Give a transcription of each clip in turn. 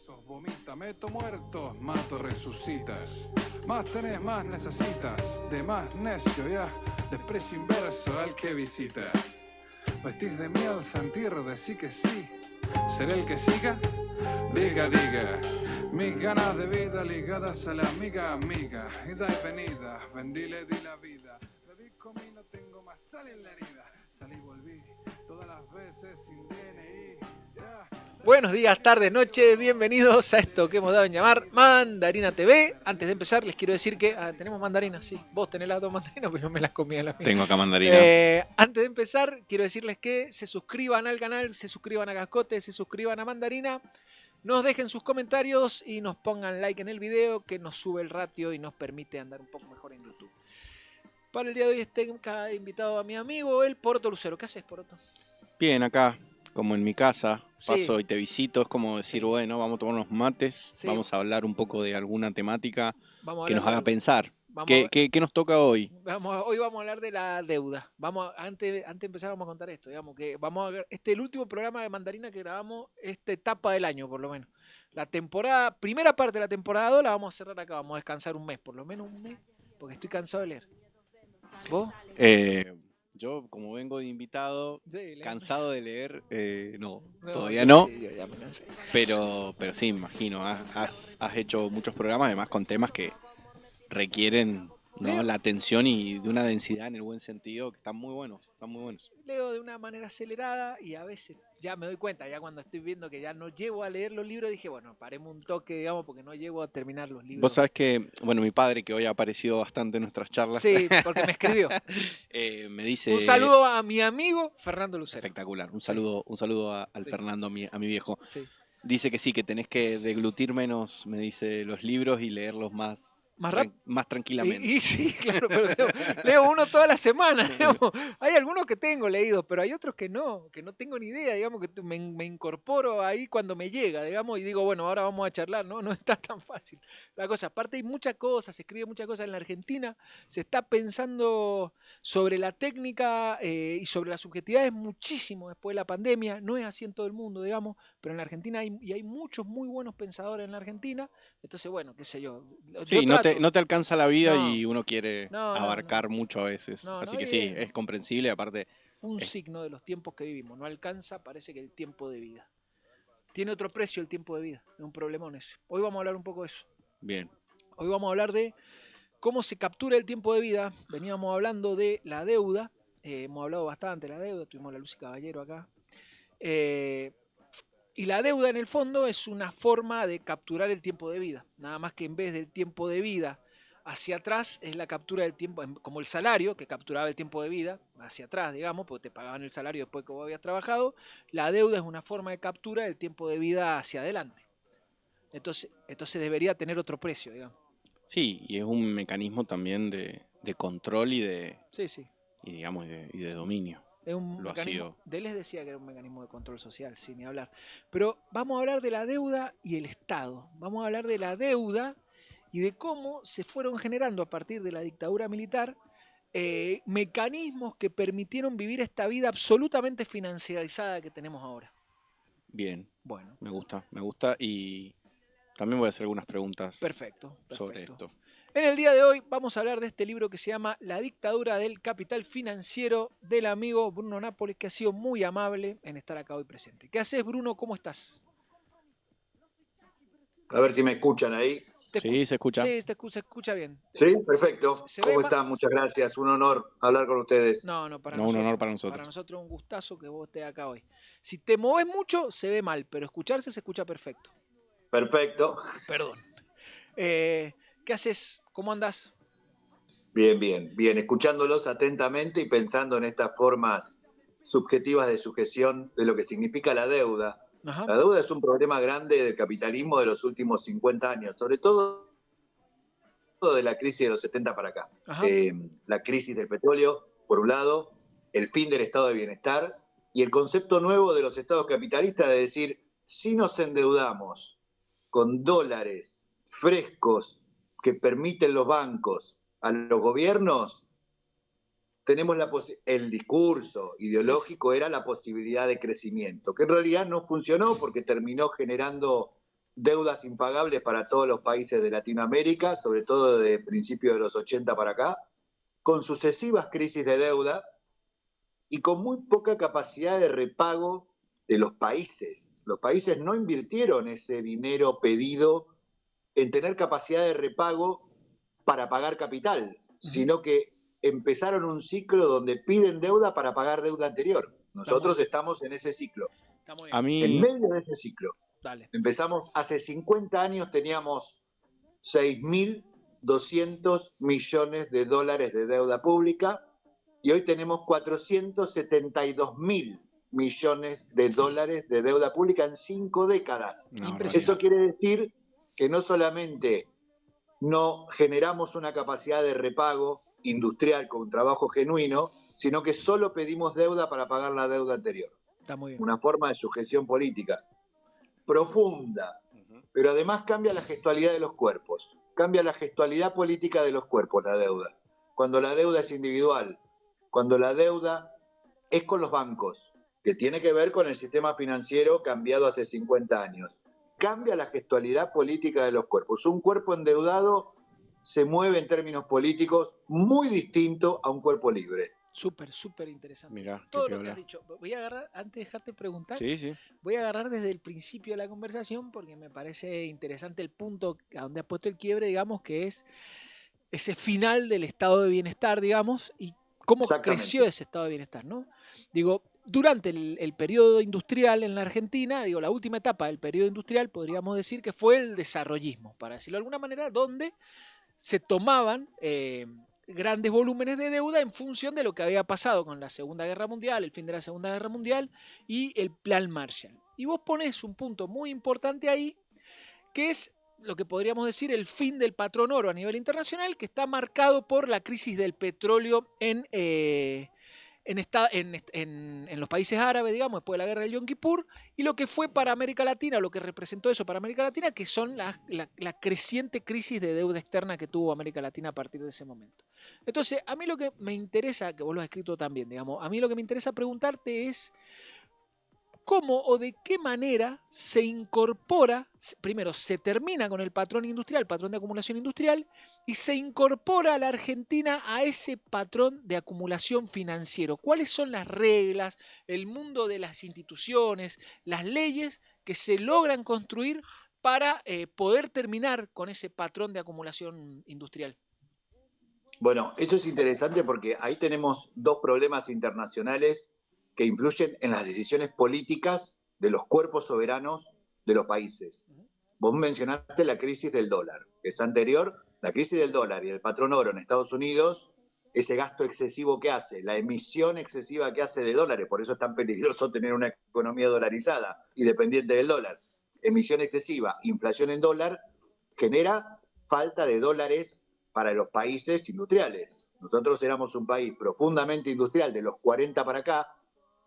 huesos, vomita, meto muertos, mato, resucitas. Más tenés, más necesitas, de más necio ya, desprecio inverso al que visita. Vestís de miel, sentir, decí que sí, seré el que siga, diga, diga. Mis ganas de vida ligadas a la amiga, ida y venida, vendí, le di la vida. Bebí, comí, no tengo más sal en la herida, salí, volví, todas las veces sin DNI, yeah. Buenos días, tardes, noches, bienvenidos a esto que hemos dado en llamar Mandarina TV. Antes de empezar les quiero decir que tenemos mandarinas, sí, vos tenés las dos mandarinas, pero yo me las comí a la mía. Tengo acá mandarina. Antes de empezar quiero decirles que se suscriban al canal, se suscriban a Cascote, se suscriban a Mandarina, nos dejen sus comentarios y nos pongan like en el video, que nos sube el ratio y nos permite andar un poco mejor en YouTube. Para el día de hoy tengo invitado a mi amigo, el Poroto Lucero. ¿Qué haces, Poroto? Bien, acá, como en mi casa, Sí. paso y te visito. Es como decir, bueno, vamos a tomar unos mates, Sí. vamos a hablar un poco de alguna temática Vamos a que nos hablar haga de- pensar. vamos ¿Qué nos toca hoy? Hoy vamos a hablar de la deuda. Antes de empezar vamos a contar esto, digamos que este es el último programa de Mandarina que grabamos esta etapa del año, por lo menos. La primera parte de la temporada 2 la vamos a cerrar acá, vamos a descansar un mes, por lo menos un mes, porque estoy cansado de leer. ¿Vos? Yo, como vengo de invitado, Sí, leer. cansado de leer, no, No, todavía yo no, sí, yo ya me cansé. pero sí, me imagino, has hecho muchos programas, además con temas que requieren, ¿no?, Leo. la atención y de una densidad en el buen sentido, que están muy buenos, están muy buenos. Leo de una manera acelerada y a veces ya me doy cuenta, ya cuando estoy viendo que ya no llego a leer los libros, dije, bueno, paremos un toque, digamos, porque no llego a terminar los libros. Vos sabés que, bueno, mi padre, que hoy ha aparecido bastante en nuestras charlas, Sí, porque me escribió. me dice... Un saludo a mi amigo Fernando Lucero. Espectacular, un Sí. saludo al Sí. Fernando, a mi viejo. Sí. Dice que sí, que tenés que deglutir menos, me dice, los libros y leerlos más tranquilamente. Y sí, claro, pero leo uno toda la semana, digamos. Hay algunos que tengo leídos, pero hay otros que no tengo ni idea, digamos, que me incorporo ahí cuando me llega, digamos, y digo, bueno, ahora vamos a charlar, no está tan fácil la cosa. Aparte hay muchas cosas, se escribe muchas cosas en la Argentina, se está pensando sobre la técnica y sobre las subjetividades muchísimo después de la pandemia, no es así en todo el mundo, digamos, pero en la Argentina hay muchos muy buenos pensadores en la Argentina, entonces, bueno, qué sé yo. Sí, no te alcanza la vida No. y uno quiere abarcar mucho a veces. Así que sí, es comprensible, aparte... Un signo de los tiempos que vivimos. No alcanza, parece que el tiempo de vida. Tiene otro precio el tiempo de vida. Es un problemón eso. Hoy vamos a hablar un poco de eso. Bien. Hoy vamos a hablar de cómo se captura el tiempo de vida. Veníamos hablando de la deuda. Hemos hablado bastante de la deuda. Tuvimos a la Lucy Caballero acá. Y la deuda en el fondo es una forma de capturar el tiempo de vida. Nada más que en vez del tiempo de vida hacia atrás es la captura del tiempo, como el salario que capturaba el tiempo de vida hacia atrás, digamos, porque te pagaban el salario después que vos habías trabajado. La deuda es una forma de captura del tiempo de vida hacia adelante. Entonces debería tener otro precio, digamos. Sí, y es un mecanismo también de control y de, Sí. y digamos, y de dominio. Es un Lo ha mecanismo, sido. Deleuze decía que era un mecanismo de control social, sin ni hablar. Pero vamos a hablar de la deuda y el Estado. Vamos a hablar de la deuda y de cómo se fueron generando a partir de la dictadura militar mecanismos que permitieron vivir esta vida absolutamente financiarizada que tenemos ahora. Bien, Bueno, me gusta y también voy a hacer algunas preguntas perfecto. sobre esto. En el día de hoy vamos a hablar de este libro que se llama La dictadura del capital financiero, del amigo Bruno Nápoles, que ha sido muy amable en estar acá hoy presente. ¿Qué haces, Bruno? ¿Cómo estás? A ver si me escuchan ahí. Sí, ¿se escucha? Sí, se escucha bien. Sí, perfecto. ¿Se ¿Cómo ve están? Muchas gracias. Un honor hablar con ustedes. No, para No, nosotros. un honor para nosotros. Para nosotros es un gustazo que vos estés acá hoy. Si te moves mucho, se ve mal, pero escucharse se escucha perfecto. Perfecto. Perdón. ¿Qué haces? ¿Cómo andás? Bien. Escuchándolos atentamente y pensando en estas formas subjetivas de sujeción de lo que significa la deuda. Ajá. La deuda es un problema grande del capitalismo de los últimos 50 años, sobre todo de la crisis de los 70 para acá. La crisis del petróleo, por un lado, el fin del estado de bienestar y el concepto nuevo de los estados capitalistas de decir, si nos endeudamos con dólares frescos que permiten los bancos a los gobiernos, tenemos el discurso ideológico era la posibilidad de crecimiento, que en realidad no funcionó porque terminó generando deudas impagables para todos los países de Latinoamérica, sobre todo de principios de los 80 para acá, con sucesivas crisis de deuda y con muy poca capacidad de repago de los países. Los países no invirtieron ese dinero pedido en tener capacidad de repago para pagar capital, sino que empezaron un ciclo donde piden deuda para pagar deuda anterior. Nosotros estamos en ese ciclo. A mí, En medio de ese ciclo. Dale. Empezamos, hace 50 años teníamos 6.200 millones de dólares de deuda pública y hoy tenemos 472.000 millones de dólares de deuda pública en 5 décadas. Eso quiere decir que no solamente no generamos una capacidad de repago industrial con un trabajo genuino, sino que solo pedimos deuda para pagar la deuda anterior. Está muy bien. Una forma de sujeción política profunda, pero además cambia la gestualidad de los cuerpos, cambia la gestualidad política de los cuerpos, la deuda. Cuando la deuda es individual, cuando la deuda es con los bancos, que tiene que ver con el sistema financiero cambiado hace 50 años, cambia la gestualidad política de los cuerpos. Un cuerpo endeudado se mueve en términos políticos muy distinto a un cuerpo libre. Súper interesante. Mirá, todo lo que has dicho. Voy a agarrar, antes de dejarte preguntar, voy a agarrar desde el principio de la conversación porque me parece interesante el punto a donde has puesto el quiebre, digamos, que es ese final del estado de bienestar, digamos, y cómo creció ese estado de bienestar, ¿no? Digo, durante el periodo industrial en la Argentina, digo, la última etapa del periodo industrial, podríamos decir que fue el desarrollismo, para decirlo de alguna manera, donde se tomaban grandes volúmenes de deuda en función de lo que había pasado con la Segunda Guerra Mundial, el fin de la Segunda Guerra Mundial y el Plan Marshall. Y vos ponés un punto muy importante ahí, que es lo que podríamos decir el fin del patrón oro a nivel internacional, que está marcado por la crisis del petróleo en los países árabes, digamos, después de la guerra del Yom Kippur, y lo que fue para América Latina, lo que representó eso para América Latina, que son la creciente crisis de deuda externa que tuvo América Latina a partir de ese momento. Entonces, a mí lo que me interesa, que vos lo has escrito también, digamos, a mí lo que me interesa preguntarte es cómo o de qué manera se incorpora, primero se termina con el patrón industrial, el patrón de acumulación industrial, y se incorpora a la Argentina a ese patrón de acumulación financiero. ¿Cuáles son las reglas, el mundo de las instituciones, las leyes que se logran construir para poder terminar con ese patrón de acumulación industrial? Bueno, eso es interesante porque ahí tenemos dos problemas internacionales que influyen en las decisiones políticas de los cuerpos soberanos de los países. Vos mencionaste la crisis del dólar, que es anterior, la crisis del dólar y el patrón oro en Estados Unidos, ese gasto excesivo que hace, la emisión excesiva que hace de dólares, por eso es tan peligroso tener una economía dolarizada y dependiente del dólar. Emisión excesiva, inflación en dólar, genera falta de dólares para los países industriales. Nosotros éramos un país profundamente industrial de los 40 para acá.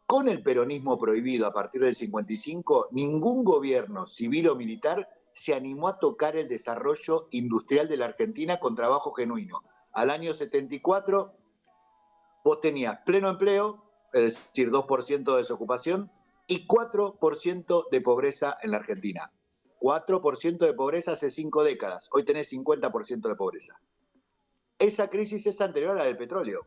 Con el peronismo prohibido a partir del 55, ningún gobierno civil o militar se animó a tocar el desarrollo industrial de la Argentina con trabajo genuino. Al año 74, vos tenías pleno empleo, es decir, 2% de desocupación, y 4% de pobreza en la Argentina. 4% de pobreza hace 5 décadas, hoy tenés 50% de pobreza. Esa crisis es anterior a la del petróleo.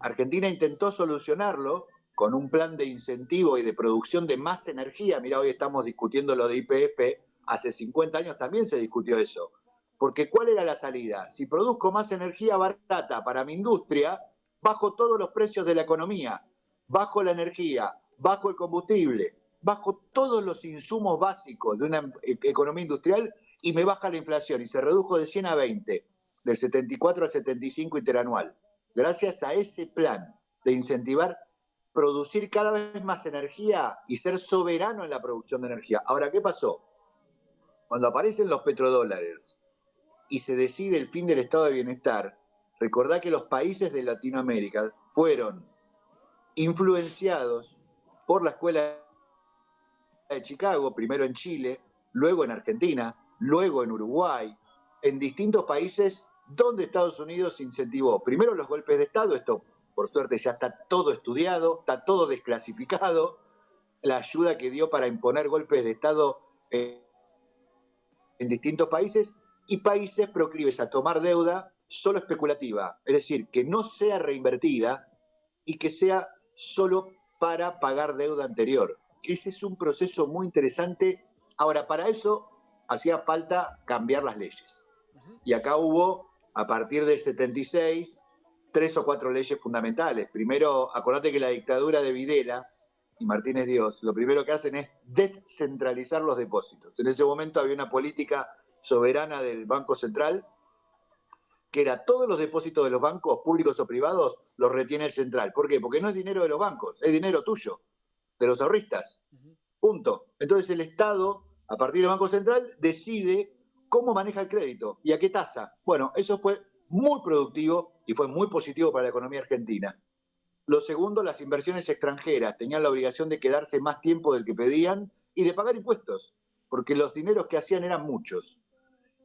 Argentina intentó solucionarlo con un plan de incentivo y de producción de más energía. Mirá, hoy estamos discutiendo lo de YPF, hace 50 años también se discutió eso. Porque ¿cuál era la salida? Si produzco más energía barata para mi industria, bajo todos los precios de la economía, bajo la energía, bajo el combustible, bajo todos los insumos básicos de una economía industrial y me baja la inflación. Y se redujo de 100 a 20, del 74 al 75 interanual. Gracias a ese plan de incentivar producir cada vez más energía y ser soberano en la producción de energía. Ahora, ¿qué pasó? Cuando aparecen los petrodólares y se decide el fin del estado de bienestar, recordá que los países de Latinoamérica fueron influenciados por la Escuela de Chicago, primero en Chile, luego en Argentina, luego en Uruguay, en distintos países donde Estados Unidos incentivó primero los golpes de Estado. Esto por suerte ya está todo estudiado, está todo desclasificado, la ayuda que dio para imponer golpes de Estado en en distintos países y países proclives a tomar deuda solo especulativa, es decir, que no sea reinvertida y que sea solo para pagar deuda anterior. Ese es un proceso muy interesante. Ahora, para eso hacía falta cambiar las leyes. Y acá hubo, a partir del 76, 3 o 4 leyes fundamentales. Primero, acordate que la dictadura de Videla y Martínez Dios, lo primero que hacen es descentralizar los depósitos. En ese momento había una política soberana del Banco Central, que era todos los depósitos de los bancos, públicos o privados, los retiene el central. ¿Por qué? Porque no es dinero de los bancos, es dinero tuyo, de los ahorristas. Punto. Entonces el Estado, a partir del Banco Central, decide cómo maneja el crédito y a qué tasa. Bueno, eso fue muy productivo y fue muy positivo para la economía argentina. Lo segundo, las inversiones extranjeras tenían la obligación de quedarse más tiempo del que pedían y de pagar impuestos, porque los dineros que hacían eran muchos.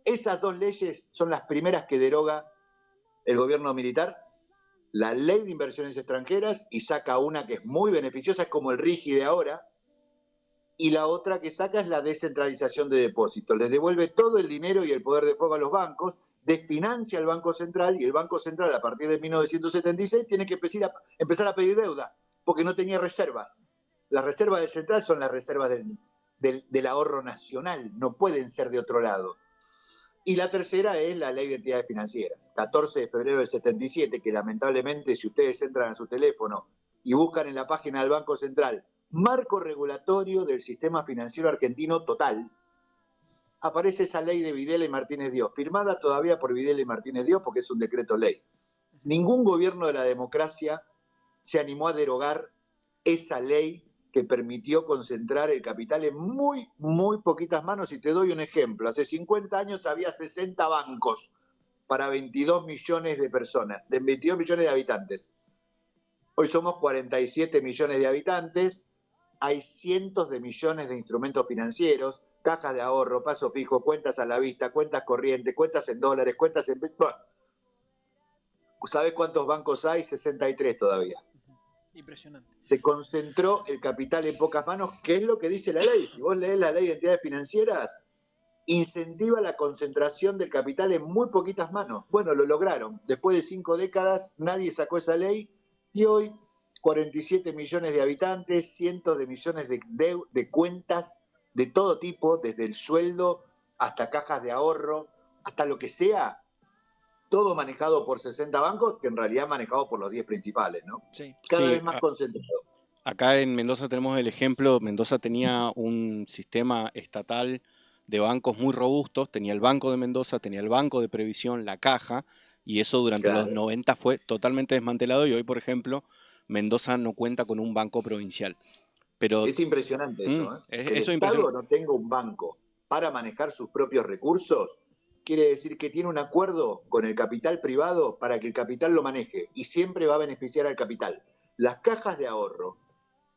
Esas 2 leyes son las primeras que deroga el gobierno militar, la ley de inversiones extranjeras, y saca una que es muy beneficiosa, es como el RIGI de ahora, y la otra que saca es la descentralización de depósitos. Les devuelve todo el dinero y el poder de fuego a los bancos, desfinancia al Banco Central, y el Banco Central, a partir de 1976, tiene que empezar a pedir deuda, porque no tenía reservas. Las reservas del Central son las reservas del ahorro nacional, no pueden ser de otro lado. Y la tercera es la Ley de Entidades Financieras, 14 de febrero del 77, que lamentablemente, si ustedes entran a su teléfono y buscan en la página del Banco Central marco regulatorio del sistema financiero argentino total, aparece esa ley de Videla y Martínez Dios, firmada todavía por Videla y Martínez Dios porque es un decreto ley. Ningún gobierno de la democracia se animó a derogar esa ley que permitió concentrar el capital en muy, muy poquitas manos. Y te doy un ejemplo. Hace 50 años había 60 bancos para 22 millones de personas, de 22 millones de habitantes. Hoy somos 47 millones de habitantes, hay cientos de millones de instrumentos financieros, cajas de ahorro, plazo fijo, cuentas a la vista, cuentas corrientes, cuentas en dólares, cuentas en... Bueno, ¿sabes cuántos bancos hay? 63 todavía. Impresionante. Se concentró el capital en pocas manos, que es lo que dice la ley. Si vos lees la ley de entidades financieras, incentiva la concentración del capital en muy poquitas manos. Bueno, lo lograron. Después de 5 décadas, nadie sacó esa ley y hoy 47 millones de habitantes, cientos de millones de cuentas de todo tipo, desde el sueldo hasta cajas de ahorro, hasta lo que sea, todo manejado por 60 bancos, que en realidad manejado por los 10 principales, ¿no? Sí. Cada vez más concentrado. Acá en Mendoza tenemos el ejemplo, Mendoza tenía un sistema estatal de bancos muy robustos, tenía el Banco de Mendoza, tenía el Banco de Previsión, la Caja, y eso durante los 90 fue totalmente desmantelado y hoy, por ejemplo, Mendoza no cuenta con un banco provincial. Pero, es impresionante eso, ¿eh? Que eso el Estado no tenga un banco para manejar sus propios recursos, quiere decir que tiene un acuerdo con el capital privado para que el capital lo maneje y siempre va a beneficiar al capital. Las cajas de ahorro,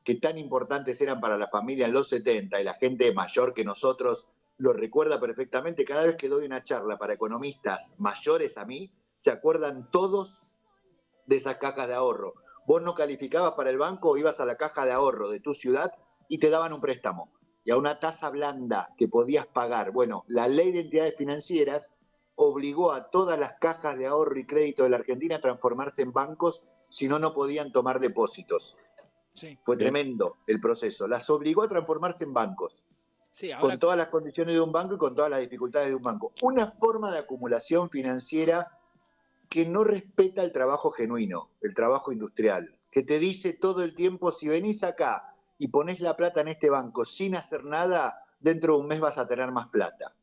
que tan importantes eran para la familia en los 70 y la gente mayor que nosotros lo recuerda perfectamente, cada vez que doy una charla para economistas mayores a mí, se acuerdan todos de esas cajas de ahorro. Vos no calificabas para el banco, ibas a la caja de ahorro de tu ciudad y te daban un préstamo. Y a una tasa blanda que podías pagar. Bueno, la ley de entidades financieras obligó a todas las cajas de ahorro y crédito de la Argentina a transformarse en bancos, si no, no podían tomar depósitos. Sí. Fue tremendo el proceso. Las obligó a transformarse en bancos. Sí, ahora... Con todas las condiciones de un banco y con todas las dificultades de un banco. Una forma de acumulación financiera que no respeta el trabajo genuino, el trabajo industrial, que te dice todo el tiempo, si venís acá y ponés la plata en este banco sin hacer nada, dentro de un mes vas a tener más plata.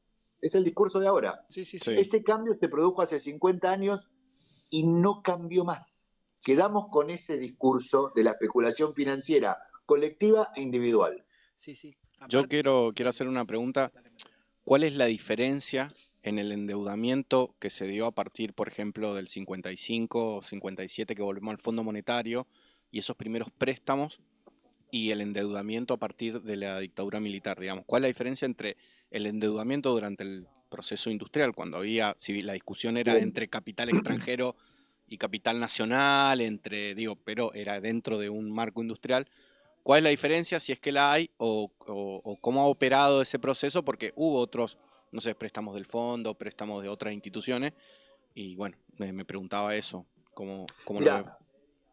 Es el discurso de ahora. Sí. Ese cambio se produjo hace 50 años y no cambió más. Quedamos con ese discurso de la especulación financiera colectiva e individual. Yo quiero hacer una pregunta. ¿Cuál es la diferencia en el endeudamiento que se dio a partir, por ejemplo, del 55 o 57 que volvemos al Fondo Monetario y esos primeros préstamos y el endeudamiento a partir de la dictadura militar, digamos? ¿Cuál es la diferencia entre el endeudamiento durante el proceso industrial, cuando había, si la discusión era entre capital extranjero y capital nacional, pero era dentro de un marco industrial? ¿Cuál es la diferencia, si es que la hay, o cómo ha operado ese proceso? Porque hubo otros no sé, préstamos del fondo, préstamos de otras instituciones, y bueno, me preguntaba eso, ¿cómo lo veo? Mirá,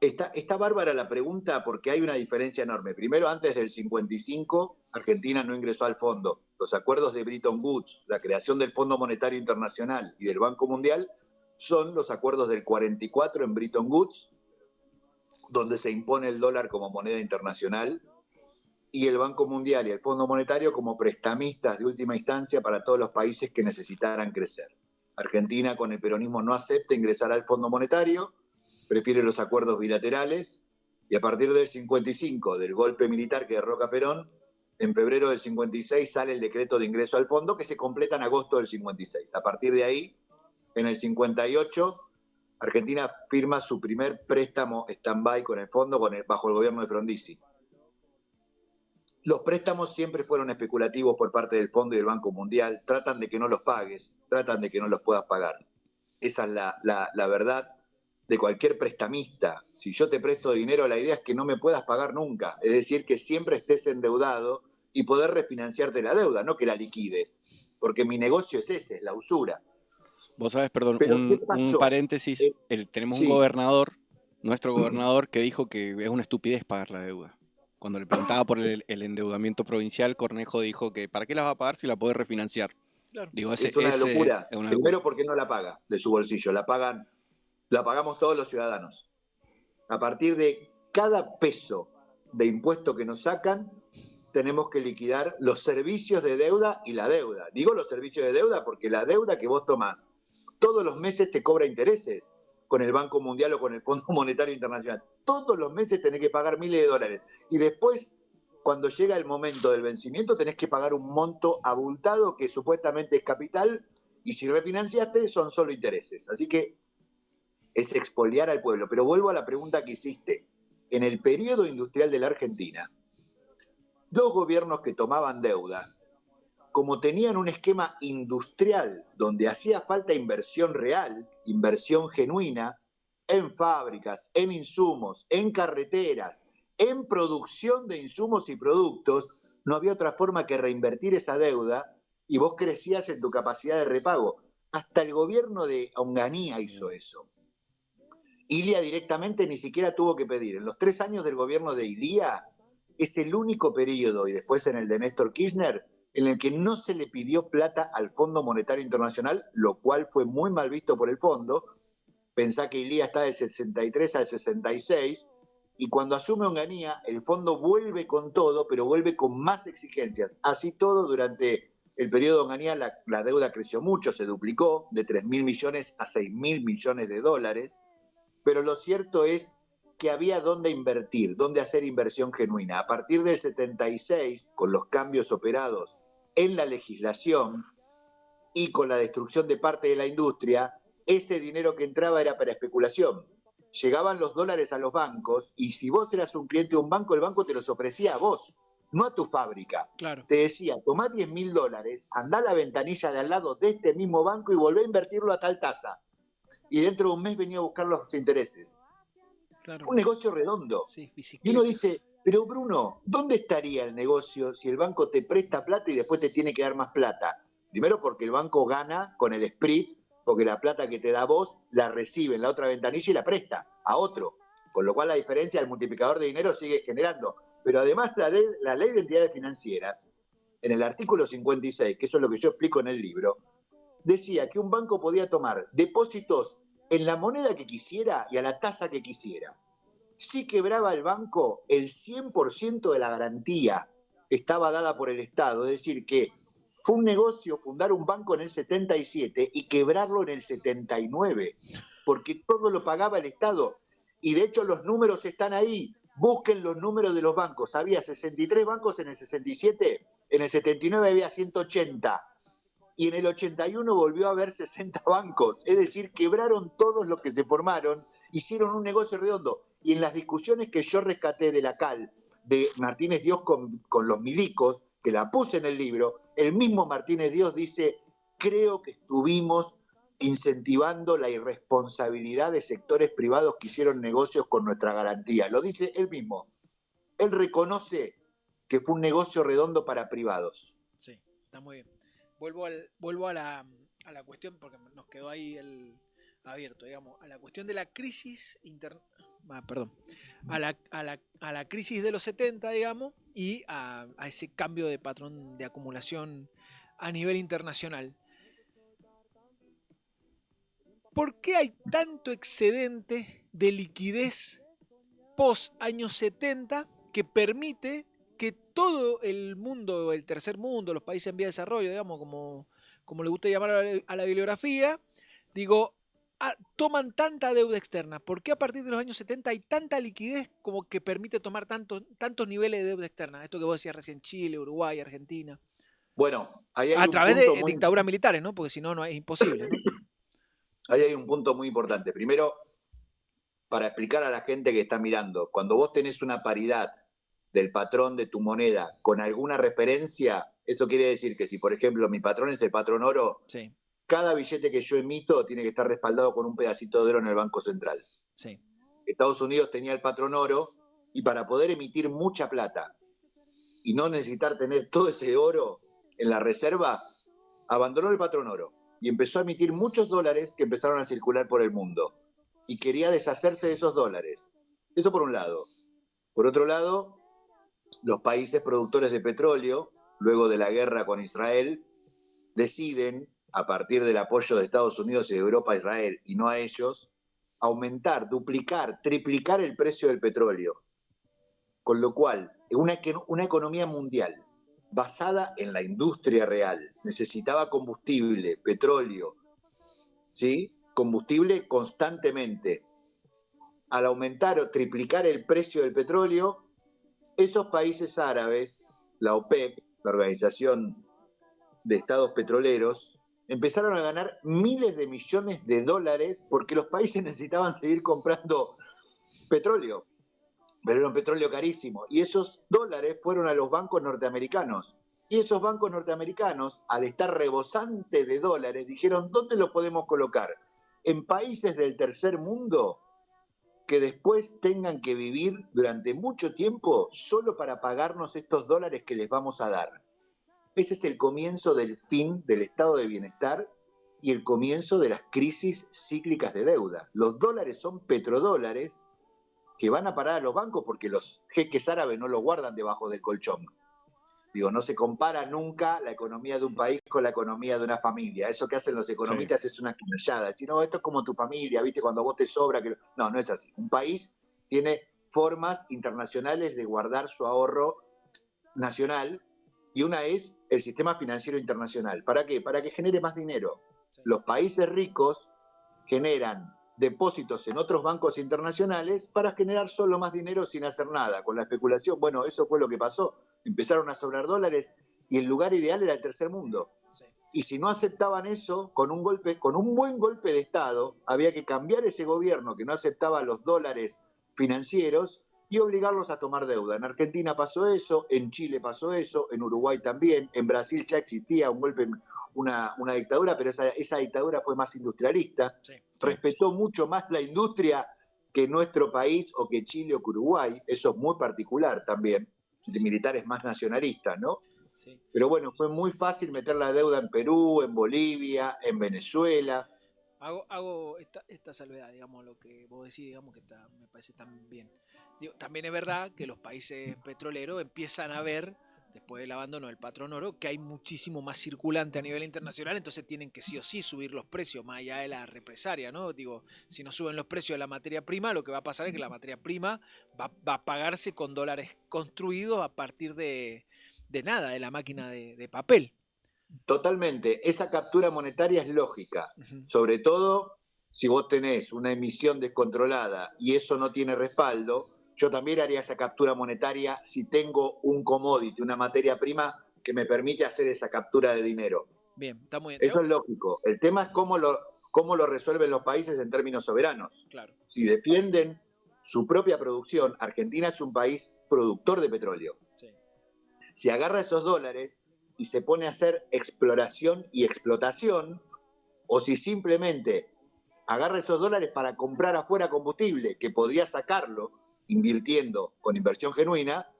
está bárbara la pregunta porque hay una diferencia enorme. Primero, antes del 55, Argentina no ingresó al fondo. Los acuerdos de Bretton Woods, la creación del Fondo Monetario Internacional y del Banco Mundial, son los acuerdos del 44 en Bretton Woods, donde se impone el dólar como moneda internacional, y el Banco Mundial y el Fondo Monetario como prestamistas de última instancia para todos los países que necesitaran crecer. Argentina, con el peronismo, no acepta ingresar al Fondo Monetario, prefiere los acuerdos bilaterales, y a partir del 55, del golpe militar que derroca a Perón, en febrero del 56 sale el decreto de ingreso al fondo, que se completa en agosto del 56. A partir de ahí, en el 58, Argentina firma su primer préstamo stand-by con el fondo bajo el gobierno de Frondizi. Los préstamos siempre fueron especulativos por parte del Fondo y del Banco Mundial. Tratan de que no los pagues, tratan de que no los puedas pagar. Esa es la verdad de cualquier prestamista. Si yo te presto dinero, la idea es que no me puedas pagar nunca. Es decir, que siempre estés endeudado y poder refinanciarte la deuda, no que la liquides. Porque mi negocio es ese, es la usura. Vos sabés, perdón, Pero, ¿qué un pasó? paréntesis, tenemos un Sí. gobernador, nuestro gobernador, que dijo que es una estupidez pagar la deuda. Cuando le preguntaba por el endeudamiento provincial, Cornejo dijo que ¿para qué la va a pagar si la puede refinanciar? Claro. Digo, Es una locura. es una Primero, locura. porque no la paga de su bolsillo, la pagamos todos los ciudadanos. A partir de cada peso de impuesto que nos sacan, tenemos que liquidar los servicios de deuda y la deuda. Digo los servicios de deuda porque la deuda que vos tomás todos los meses te cobra intereses con el Banco Mundial o con el Fondo Monetario Internacional. Todos los meses tenés que pagar miles de dólares. Y después, cuando llega el momento del vencimiento, tenés que pagar un monto abultado que supuestamente es capital, y si refinanciaste son solo intereses. Así que es expoliar al pueblo. Pero vuelvo a la pregunta que hiciste. En el periodo industrial de la Argentina, dos gobiernos que tomaban deuda, como tenían un esquema industrial donde hacía falta inversión real, inversión genuina, en fábricas, en insumos, en carreteras, en producción de insumos y productos, no había otra forma que reinvertir esa deuda y vos crecías en tu capacidad de repago. Hasta el gobierno de Onganía hizo eso. Ilia directamente ni siquiera tuvo que pedir. En los 3 años del gobierno de Ilia, es el único periodo, y después en el de Néstor Kirchner, en el que no se le pidió plata al Fondo Monetario Internacional, lo cual fue muy mal visto por el fondo. Pensá que Ilia está del 63 al 66, y cuando asume Onganía, el fondo vuelve con todo, pero vuelve con más exigencias. Así todo, durante el periodo de Onganía, la deuda creció mucho, se duplicó de 3.000 millones a 6.000 millones de dólares, pero lo cierto es que había dónde invertir, dónde hacer inversión genuina. A partir del 76, con los cambios operados en la legislación y con la destrucción de parte de la industria, ese dinero que entraba era para especulación. Llegaban los dólares a los bancos y si vos eras un cliente de un banco, el banco te los ofrecía a vos, no a tu fábrica. Claro. Te decía, tomá $10.000, andá a la ventanilla de al lado de este mismo banco y volvé a invertirlo a tal tasa. Y dentro de un mes venía a buscar los intereses. Claro. Fue un negocio redondo. Sí, y uno dice, pero Bruno, ¿dónde estaría el negocio si el banco te presta plata y después te tiene que dar más plata? Primero porque el banco gana con el split, porque la plata que te da vos la recibe en la otra ventanilla y la presta a otro. Con lo cual la diferencia del multiplicador de dinero sigue generando. Pero además la ley de entidades financieras, en el artículo 56, que eso es lo que yo explico en el libro, decía que un banco podía tomar depósitos en la moneda que quisiera y a la tasa que quisiera. Si quebraba el banco, el 100% de la garantía estaba dada por el Estado. Es decir, que fue un negocio fundar un banco en el 77 y quebrarlo en el 79, porque todo lo pagaba el Estado. Y de hecho los números están ahí. Busquen los números de los bancos. Había 63 bancos en el 67, en el 79 había 180. Y en el 81 volvió a haber 60 bancos. Es decir, quebraron todos los que se formaron, hicieron un negocio redondo. Y en las discusiones que yo rescaté de la CAL, de Martínez Dios con los milicos, que la puse en el libro, el mismo Martínez Dios dice, creo que estuvimos incentivando la irresponsabilidad de sectores privados que hicieron negocios con nuestra garantía. Lo dice él mismo. Él reconoce que fue un negocio redondo para privados. Sí, está muy bien. vuelvo a la cuestión, porque nos quedó ahí abierto, digamos, a la cuestión de la crisis a la crisis de los 70, digamos, y a ese cambio de patrón de acumulación a nivel internacional. ¿Por qué hay tanto excedente de liquidez post años 70 que permite que todo el mundo, el tercer mundo, los países en vía de desarrollo, digamos, como le gusta llamar a la bibliografía, toman tanta deuda externa? ¿Por qué a partir de los años 70 hay tanta liquidez como que permite tomar tantos niveles de deuda externa? Esto que vos decías recién, Chile, Uruguay, Argentina. Bueno, ahí hay a un través punto de dictaduras militares, ¿no? Porque si no, es imposible, ¿no? Ahí hay un punto muy importante. Primero, para explicar a la gente que está mirando, cuando vos tenés una paridad del patrón de tu moneda con alguna referencia, eso quiere decir que si, por ejemplo, mi patrón es el patrón oro, sí, cada billete que yo emito tiene que estar respaldado con un pedacito de oro en el Banco Central. sí. Estados Unidos tenía el patrón oro y para poder emitir mucha plata y no necesitar tener todo ese oro en la reserva, abandonó el patrón oro y empezó a emitir muchos dólares que empezaron a circular por el mundo. Y quería deshacerse de esos dólares. Eso por un lado. Por otro lado, los países productores de petróleo, luego de la guerra con Israel, deciden, a partir del apoyo de Estados Unidos y de Europa a Israel, y no a ellos, aumentar, duplicar, triplicar el precio del petróleo. Con lo cual, una economía mundial basada en la industria real necesitaba combustible, petróleo, ¿sí? Combustible constantemente. Al aumentar o triplicar el precio del petróleo, esos países árabes, la OPEP, la Organización de Estados Petroleros, empezaron a ganar miles de millones de dólares porque los países necesitaban seguir comprando petróleo, pero era un petróleo carísimo. Y esos dólares fueron a los bancos norteamericanos. Y esos bancos norteamericanos, al estar rebosantes de dólares, dijeron, ¿dónde los podemos colocar? En países del tercer mundo que después tengan que vivir durante mucho tiempo solo para pagarnos estos dólares que les vamos a dar. Ese es el comienzo del fin del estado de bienestar y el comienzo de las crisis cíclicas de deuda. Los dólares son petrodólares que van a parar a los bancos porque los jeques árabes no los guardan debajo del colchón. Digo, no se compara nunca la economía de un país con la economía de una familia. Eso que hacen los economistas es una canallada. Decir, no, esto es como tu familia, ¿viste? Cuando a vos te sobra. No, no es así. Un país tiene formas internacionales de guardar su ahorro nacional y una es el sistema financiero internacional. ¿Para qué? Para que genere más dinero. Los países ricos generan depósitos en otros bancos internacionales para generar solo más dinero sin hacer nada, con la especulación. Bueno, eso fue lo que pasó. Empezaron a sobrar dólares y el lugar ideal era el tercer mundo. Sí. Y si no aceptaban eso, con un buen golpe de Estado, había que cambiar ese gobierno que no aceptaba los dólares financieros y obligarlos a tomar deuda. En Argentina pasó eso, en Chile pasó eso, en Uruguay también, en Brasil ya existía un golpe, una dictadura, pero esa dictadura fue más industrialista, sí. Respetó mucho más la industria que nuestro país o que Chile o que Uruguay, eso es muy particular también, de militares más nacionalistas, ¿no? Sí. Pero bueno, fue muy fácil meter la deuda en Perú, en Bolivia, en Venezuela. Hago esta salvedad, digamos, lo que vos decís, digamos, que me parece tan bien. Digo, también es verdad que los países petroleros empiezan a ver, después del abandono del patrón oro, que hay muchísimo más circulante a nivel internacional, entonces tienen que sí o sí subir los precios, más allá de la represalia, ¿no? Digo, si no suben los precios de la materia prima, lo que va a pasar es que la materia prima va a pagarse con dólares construidos a partir de nada, de la máquina de papel. Totalmente, esa captura monetaria es lógica, sobre todo si vos tenés una emisión descontrolada y eso no tiene respaldo. Yo también haría esa captura monetaria si tengo un commodity, una materia prima que me permite hacer esa captura de dinero. Bien, está muy bien. Eso es lógico. El tema es cómo lo resuelven los países en términos soberanos. Claro. Si defienden su propia producción, Argentina es un país productor de petróleo. Sí. Si agarra esos dólares y se pone a hacer exploración y explotación, o si simplemente agarra esos dólares para comprar afuera combustible, que podría sacarlo invirtiendo con inversión genuina,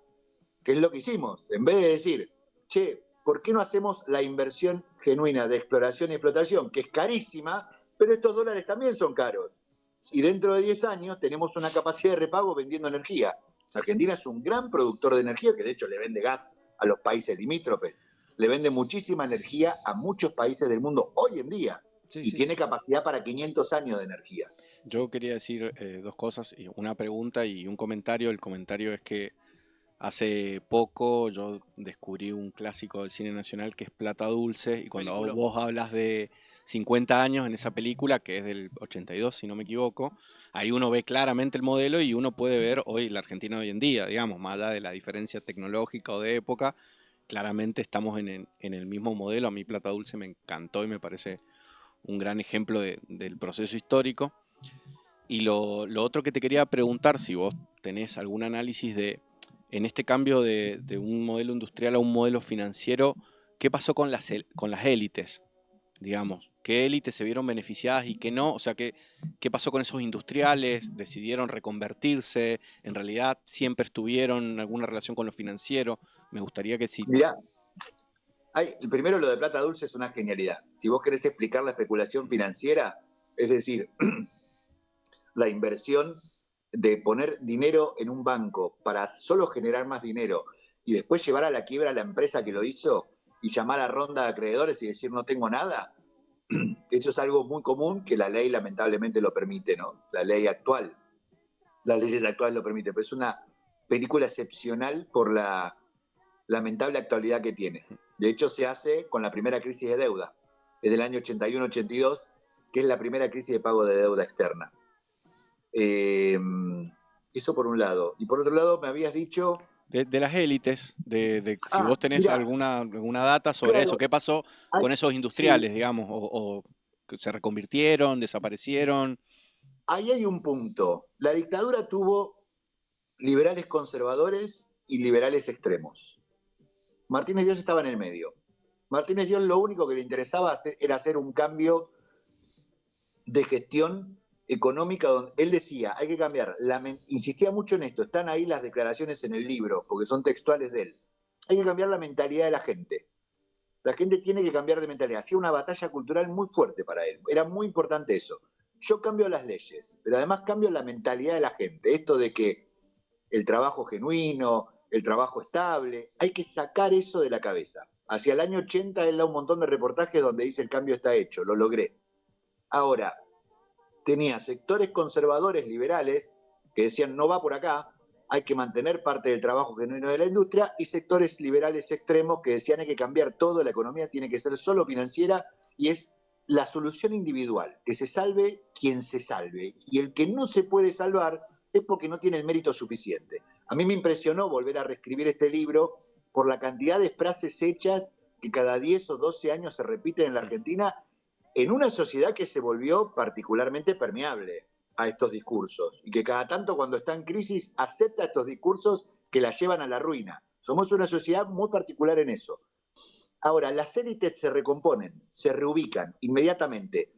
que es lo que hicimos. En vez de decir, che, ¿por qué no hacemos la inversión genuina de exploración y explotación, que es carísima, pero estos dólares también son caros. Y dentro de 10 años tenemos una capacidad de repago vendiendo energía. Argentina es un gran productor de energía, que de hecho le vende gas a los países limítrofes. Le vende muchísima energía a muchos países del mundo hoy en día. Y tiene capacidad para 500 años de energía. Yo quería decir dos cosas, una pregunta y un comentario. El comentario es que hace poco yo descubrí un clásico del cine nacional que es Plata Dulce, y cuando vos hablas de 50 años en esa película, que es del 82 si no me equivoco, ahí uno ve claramente el modelo y uno puede ver hoy la Argentina hoy en día, digamos, más allá de la diferencia tecnológica o de época, claramente estamos en el mismo modelo. A mí Plata Dulce me encantó y me parece un gran ejemplo del proceso histórico. Y lo otro que te quería preguntar, si vos tenés algún análisis en este cambio de un modelo industrial a un modelo financiero, ¿qué pasó con las élites? Digamos, ¿qué élites se vieron beneficiadas y qué no? O sea, ¿qué pasó con esos industriales? ¿Decidieron reconvertirse? ¿En realidad siempre estuvieron en alguna relación con lo financiero? Me gustaría que sí. Mirá, primero lo de Plata Dulce es una genialidad. Si vos querés explicar la especulación financiera, es decir, la inversión de poner dinero en un banco para solo generar más dinero y después llevar a la quiebra a la empresa que lo hizo y llamar a ronda de acreedores y decir no tengo nada, eso es algo muy común que la ley lamentablemente lo permite, ¿no? La ley actual, las leyes actuales lo permiten, pero es una película excepcional por la lamentable actualidad que tiene. De hecho, se hace con la primera crisis de deuda, es del año 81-82, que es la primera crisis de pago de deuda externa. Eso por un lado. Y por otro lado, me habías dicho... De las élites, si vos tenés mirá, alguna data sobre claro, eso, ¿qué pasó con esos industriales, sí, digamos? O se reconvirtieron, desaparecieron. ahí hay un punto. La dictadura tuvo liberales conservadores y liberales extremos. Martínez Dios estaba en el medio. Martínez Dios lo único que le interesaba era hacer un cambio de gestión económica donde él decía, hay que cambiar, insistía mucho en esto, están ahí las declaraciones en el libro, porque son textuales de él, hay que cambiar la mentalidad de la gente. La gente tiene que cambiar de mentalidad. Hacía una batalla cultural muy fuerte para él. Era muy importante eso. Yo cambio las leyes, pero además cambio la mentalidad de la gente. Esto de que el trabajo genuino, el trabajo estable, hay que sacar eso de la cabeza. Hacia el año 80 él da un montón de reportajes donde dice el cambio está hecho, lo logré. Ahora, tenía sectores conservadores liberales que decían no va por acá, hay que mantener parte del trabajo genuino de la industria, y sectores liberales extremos que decían hay que cambiar todo, la economía tiene que ser solo financiera y es la solución individual, que se salve quien se salve, y el que no se puede salvar es porque no tiene el mérito suficiente. A mí me impresionó volver a reescribir este libro por la cantidad de frases hechas que cada 10 o 12 años se repiten en la Argentina, en una sociedad que se volvió particularmente permeable a estos discursos y que cada tanto cuando está en crisis acepta estos discursos que la llevan a la ruina. Somos una sociedad muy particular en eso. Ahora, las élites se recomponen, se reubican inmediatamente.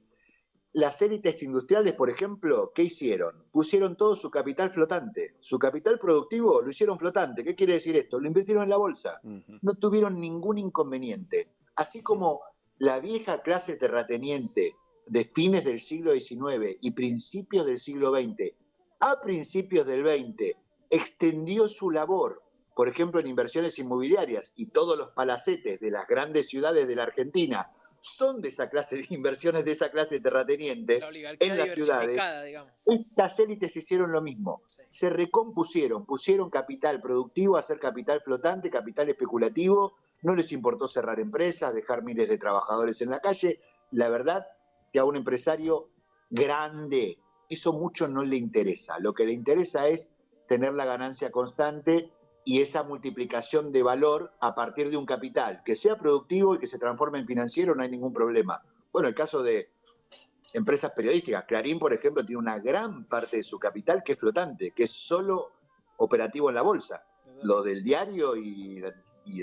Las élites industriales, por ejemplo, ¿qué hicieron? Pusieron todo su capital flotante. Su capital productivo lo hicieron flotante. ¿Qué quiere decir esto? Lo invirtieron en la bolsa. No tuvieron ningún inconveniente. Así como la vieja clase terrateniente de fines del siglo XIX y principios del siglo XX, a principios del XX, extendió su labor, por ejemplo, en inversiones inmobiliarias, y todos los palacetes de las grandes ciudades de la Argentina son de esa clase de inversiones, de esa clase terrateniente en las ciudades. Digamos. Estas élites hicieron lo mismo, se recompusieron, pusieron capital productivo a hacer capital flotante, capital especulativo, no les importó cerrar empresas, dejar miles de trabajadores en la calle. La verdad que a un empresario grande eso mucho no le interesa, lo que le interesa es tener la ganancia constante y esa multiplicación de valor a partir de un capital que sea productivo y que se transforme en financiero, no hay ningún problema. Bueno, el caso de empresas periodísticas, Clarín, por ejemplo, tiene una gran parte de su capital que es flotante, que es solo operativo en la bolsa. Lo del diario y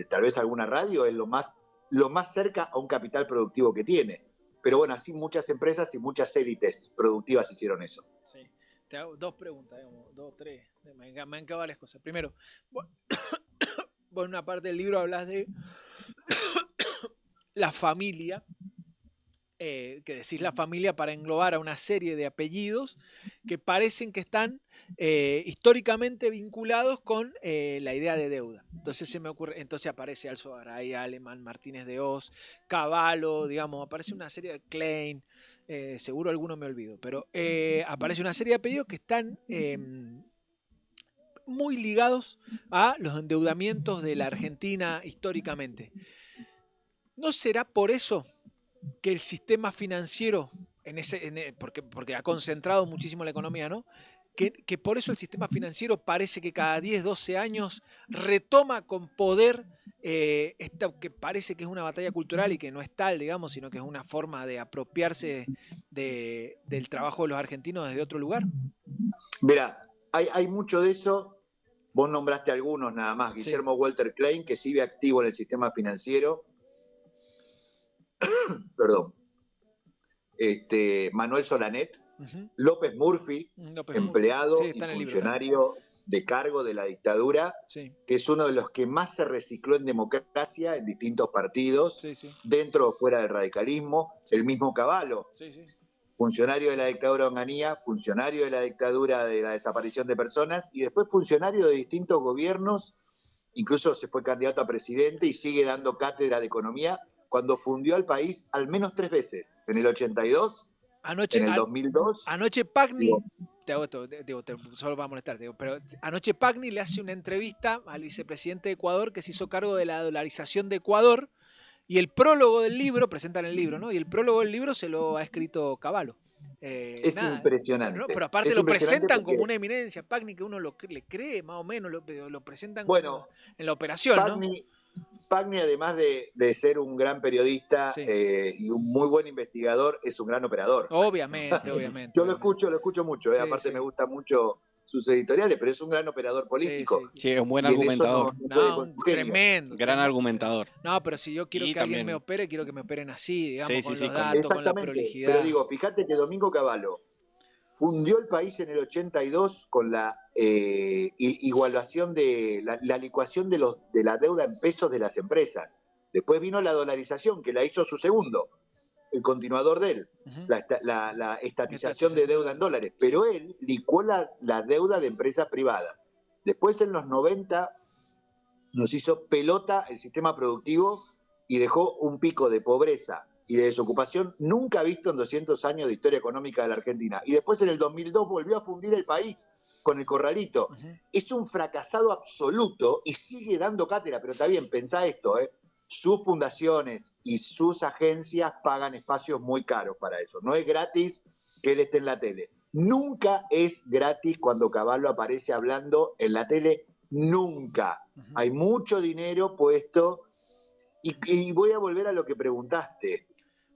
tal vez alguna radio es lo más cerca a un capital productivo que tiene. Pero bueno, así muchas empresas y muchas élites productivas hicieron eso. Sí. Te hago dos preguntas, digamos, dos, tres. Me han quedado varias cosas. Primero, vos en una parte del libro hablas de la familia, que decís la familia para englobar a una serie de apellidos que parecen que están históricamente vinculados con la idea de deuda. Entonces se me ocurre, entonces aparece Alzo Garay, Alemán, Martínez de Hoz, Cavallo, digamos, aparece una serie de Klein, seguro alguno me olvido, pero aparece una serie de apellidos que están muy ligados a los endeudamientos de la Argentina históricamente. ¿No será por eso que el sistema financiero, porque ha concentrado muchísimo la economía, ¿no? Que por eso el sistema financiero parece que cada 10, 12 años retoma con poder esta que parece que es una batalla cultural y que no es tal, digamos, sino que es una forma de apropiarse del trabajo de los argentinos desde otro lugar? Mirá, hay mucho de eso. Vos nombraste algunos nada más. Guillermo Walter Klein, que sigue activo en el sistema financiero. Perdón. Manuel Solanet, López Murphy, empleado y funcionario de cargo de la dictadura, que es uno de los que más se recicló en democracia en distintos partidos, dentro o fuera del radicalismo. El mismo Cavallo, funcionario de la dictadura de Onganía, funcionario de la dictadura de la desaparición de personas y después funcionario de distintos gobiernos, incluso se fue candidato a presidente y sigue dando cátedra de economía, cuando fundió al país al menos 3 veces, en el 82, en el 2002. Anoche Pagni, te hago esto, solo para molestar, pero anoche Pagni le hace una entrevista al vicepresidente de Ecuador que se hizo cargo de la dolarización de Ecuador, y el prólogo del libro, presentan el libro, ¿no? Y el prólogo del libro se lo ha escrito Cavallo. Es impresionante. ¿no? Pero aparte lo presentan como una eminencia, Pagni, que uno le cree más o menos, lo presentan como en la operación, Pagni, ¿no? Pagni, además de ser un gran periodista y un muy buen investigador, es un gran operador. Obviamente. Yo lo escucho mucho, aparte me gusta mucho sus editoriales, pero es un gran operador político. Sí, es un buen argumentador. Tremendo. Gran argumentador. No, pero si yo quiero que alguien me opere, quiero que me operen así, digamos, con los datos, con la prolijidad. Pero digo, fíjate que Domingo Cavallo fundió el país en el 82 con la igualación de la licuación de la deuda en pesos de las empresas. Después vino la dolarización, que la hizo su segundo, el continuador de él, la estatización de deuda en dólares. Pero él licuó la deuda de empresas privadas. Después, en los 90, nos hizo pelota el sistema productivo y dejó un pico de pobreza y de desocupación nunca visto en 200 años de historia económica de la Argentina. Y después en el 2002 volvió a fundir el país con el corralito. Es un fracasado absoluto y sigue dando cátedra, pero está bien, pensá esto, sus fundaciones y sus agencias pagan espacios muy caros para eso. No es gratis que él esté en la tele. Nunca es gratis cuando Cavallo aparece hablando en la tele, nunca. Hay mucho dinero puesto y voy a volver a lo que preguntaste.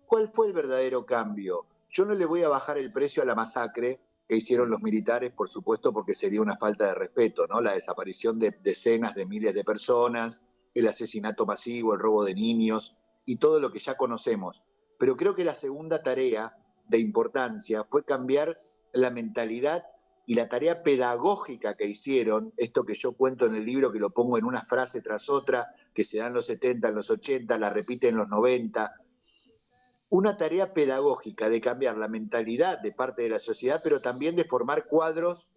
¿Cuál fue el verdadero cambio? Yo no le voy a bajar el precio a la masacre que hicieron los militares, por supuesto, porque sería una falta de respeto, ¿no? La desaparición de decenas de miles de personas, el asesinato masivo, el robo de niños y todo lo que ya conocemos. Pero creo que la segunda tarea de importancia fue cambiar la mentalidad y la tarea pedagógica que hicieron, esto que yo cuento en el libro, que lo pongo en una frase tras otra, que se da en los 70, en los 80, la repite en los 90, una tarea pedagógica de cambiar la mentalidad de parte de la sociedad, pero también de formar cuadros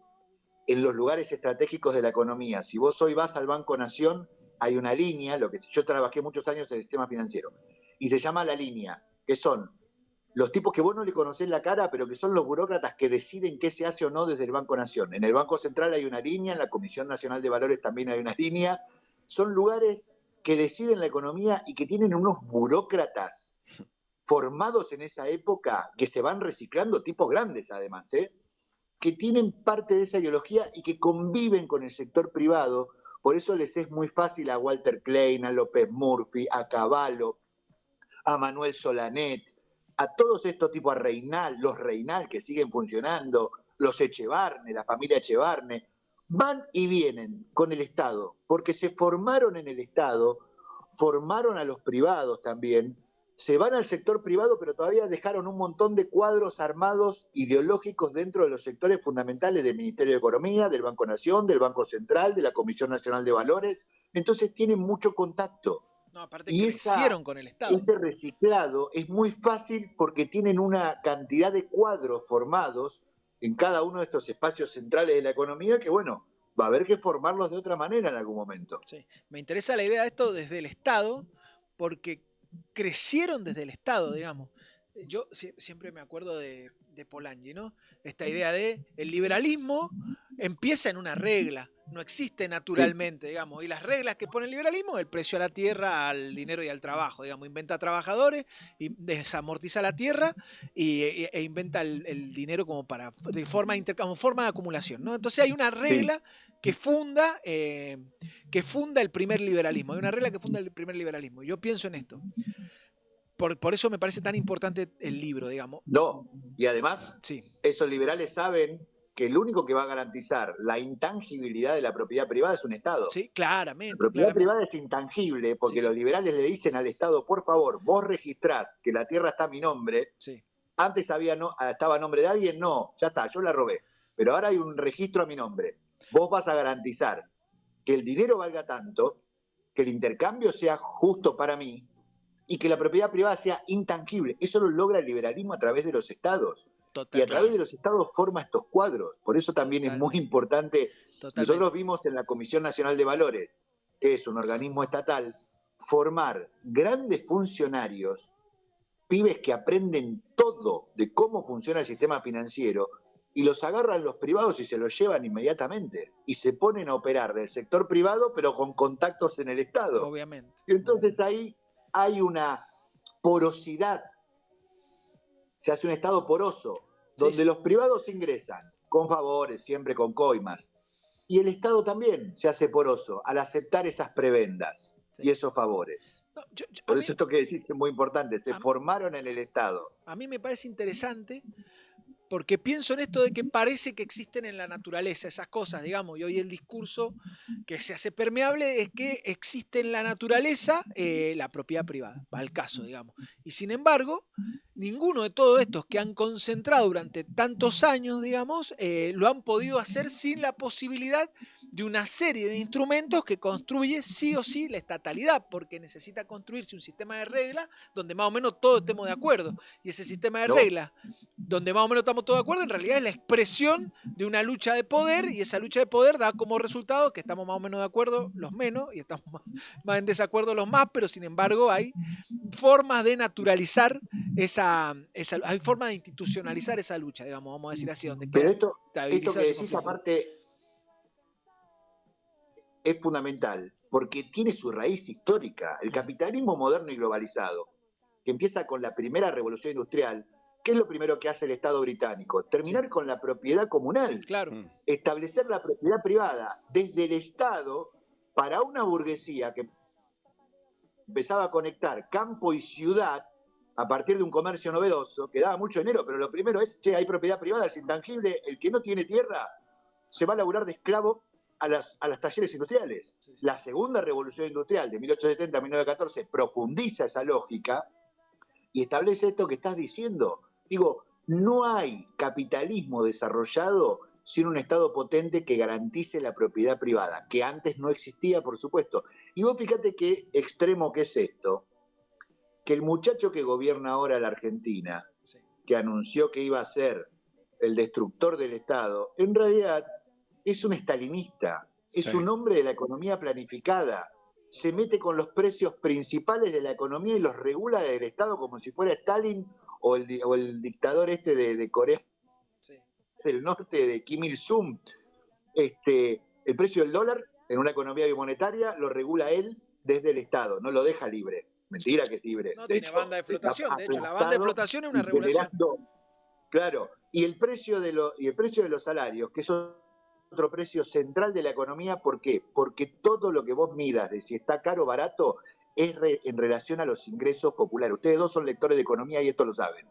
en los lugares estratégicos de la economía. Si vos hoy vas al Banco Nación, hay una línea, yo trabajé muchos años en el sistema financiero, y se llama la línea, que son los tipos que vos no le conocés la cara, pero que son los burócratas que deciden qué se hace o no desde el Banco Nación. En el Banco Central hay una línea, en la Comisión Nacional de Valores también hay una línea. Son lugares que deciden la economía y que tienen unos burócratas formados en esa época, que se van reciclando, tipos grandes además, que tienen parte de esa ideología y que conviven con el sector privado. Por eso les es muy fácil a Walter Klein, a López Murphy, a Cavallo, a Manuel Solanet, a todos estos tipos, a Reynal, los Reynal que siguen funcionando, los Echevarne, la familia Echevarne, van y vienen con el Estado, porque se formaron en el Estado, formaron a los privados también, se van al sector privado, pero todavía dejaron un montón de cuadros armados ideológicos dentro de los sectores fundamentales del Ministerio de Economía, del Banco Nación, del Banco Central, de la Comisión Nacional de Valores. Entonces tienen mucho contacto. No, aparte Y crecieron con el Estado. ese reciclado es muy fácil porque tienen una cantidad de cuadros formados en cada uno de estos espacios centrales de la economía que, bueno, va a haber que formarlos de otra manera en algún momento. Sí. Me interesa la idea de esto desde el Estado, porque crecieron desde el Estado, digamos. Yo siempre me acuerdo de Polanyi, ¿no? Esta idea de el liberalismo empieza en una regla, no existe naturalmente, digamos. Y las reglas que pone el liberalismo, el precio a la tierra, al dinero y al trabajo, digamos. Inventa trabajadores, y desamortiza la tierra e inventa el dinero como como forma de acumulación, ¿no? Entonces hay una regla que funda el primer liberalismo. Hay una regla que funda el primer liberalismo. Yo pienso en esto. Por eso me parece tan importante el libro, digamos. No, y además, sí, esos liberales saben que el único que va a garantizar la intangibilidad de la propiedad privada es un Estado. Sí, claramente. La propiedad privada es intangible porque los liberales le dicen al Estado, por favor, vos registrás que la tierra está a mi nombre. Sí. Antes estaba a nombre de alguien, no, ya está, yo la robé. Pero ahora hay un registro a mi nombre. Vos vas a garantizar que el dinero valga tanto, que el intercambio sea justo para mí y que la propiedad privada sea intangible. Eso lo logra el liberalismo a través de los estados. Y a través de los estados forma estos cuadros. Por eso también es muy importante. Nosotros vimos en la Comisión Nacional de Valores, que es un organismo estatal, formar grandes funcionarios, pibes que aprenden todo de cómo funciona el sistema financiero, y los agarran los privados y se los llevan inmediatamente. Y se ponen a operar del sector privado, pero con contactos en el Estado. Obviamente. Y entonces ahí hay una porosidad. Se hace un Estado poroso, donde los privados ingresan con favores, siempre con coimas. Y el Estado también se hace poroso al aceptar esas prebendas y esos favores. No, por eso esto que decís es muy importante, se formaron en el Estado. A mí me parece interesante porque pienso en esto de que parece que existen en la naturaleza esas cosas, digamos, y hoy el discurso que se hace permeable es que existe en la naturaleza la propiedad privada, va al caso, digamos. Y sin embargo, ninguno de todos estos que han concentrado durante tantos años, digamos, lo han podido hacer sin la posibilidad de una serie de instrumentos que construye sí o sí la estatalidad, porque necesita construirse un sistema de reglas donde más o menos todos estemos de acuerdo. Y ese sistema de reglas, donde más o menos estamos todos de acuerdo, en realidad es la expresión de una lucha de poder, y esa lucha de poder da como resultado que estamos más o menos de acuerdo los menos y estamos más en desacuerdo los más, pero sin embargo hay formas de naturalizar hay formas de institucionalizar esa lucha, digamos, vamos a decir así, donde pero esto que decís aparte es fundamental, porque tiene su raíz histórica. El capitalismo moderno y globalizado, que empieza con la primera revolución industrial, ¿qué es lo primero que hace el Estado británico? Terminar con la propiedad comunal. Claro. Establecer la propiedad privada desde el Estado para una burguesía que empezaba a conectar campo y ciudad a partir de un comercio novedoso, que daba mucho dinero, pero lo primero es, hay propiedad privada, es intangible, el que no tiene tierra se va a laburar de esclavo a las talleres industriales. La segunda revolución industrial de 1870 a 1914 profundiza esa lógica y establece esto que estás diciendo. Digo, no hay capitalismo desarrollado sin un Estado potente que garantice la propiedad privada, que antes no existía, por supuesto. Y vos fíjate qué extremo que es esto, que el muchacho que gobierna ahora la Argentina, que anunció que iba a ser el destructor del Estado, en realidad es un estalinista, es un hombre de la economía planificada, se mete con los precios principales de la economía y los regula del Estado como si fuera Stalin o el dictador de Corea del Norte, de Kim Il-sung. El precio del dólar en una economía bimonetaria lo regula él desde el Estado, no lo deja libre. Mentira que es libre. No tiene banda de flotación, de hecho, la banda de flotación es una regulación. Claro, y el precio de los salarios, que son otro precio central de la economía, ¿por qué? Porque todo lo que vos midas de si está caro o barato es en relación a los ingresos populares. Ustedes dos son lectores de economía y esto lo saben.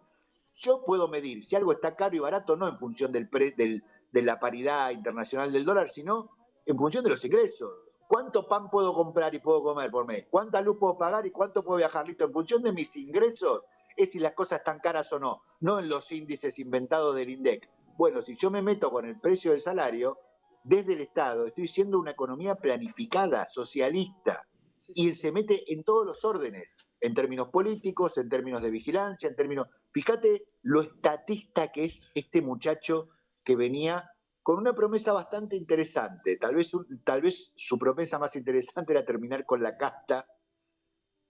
Yo puedo medir si algo está caro y barato no en función de la paridad internacional del dólar, sino en función de los ingresos. ¿Cuánto pan puedo comprar y puedo comer por mes? ¿Cuánta luz puedo pagar y cuánto puedo viajar? Listo, en función de mis ingresos es si las cosas están caras o no, no en los índices inventados del INDEC. Bueno, si yo me meto con el precio del salario, desde el Estado estoy siendo una economía planificada, socialista. y se mete en todos los órdenes, en términos políticos, en términos de vigilancia, en términos... Fíjate lo estatista que es este muchacho que venía con una promesa bastante interesante. Tal vez su promesa más interesante era terminar con la casta,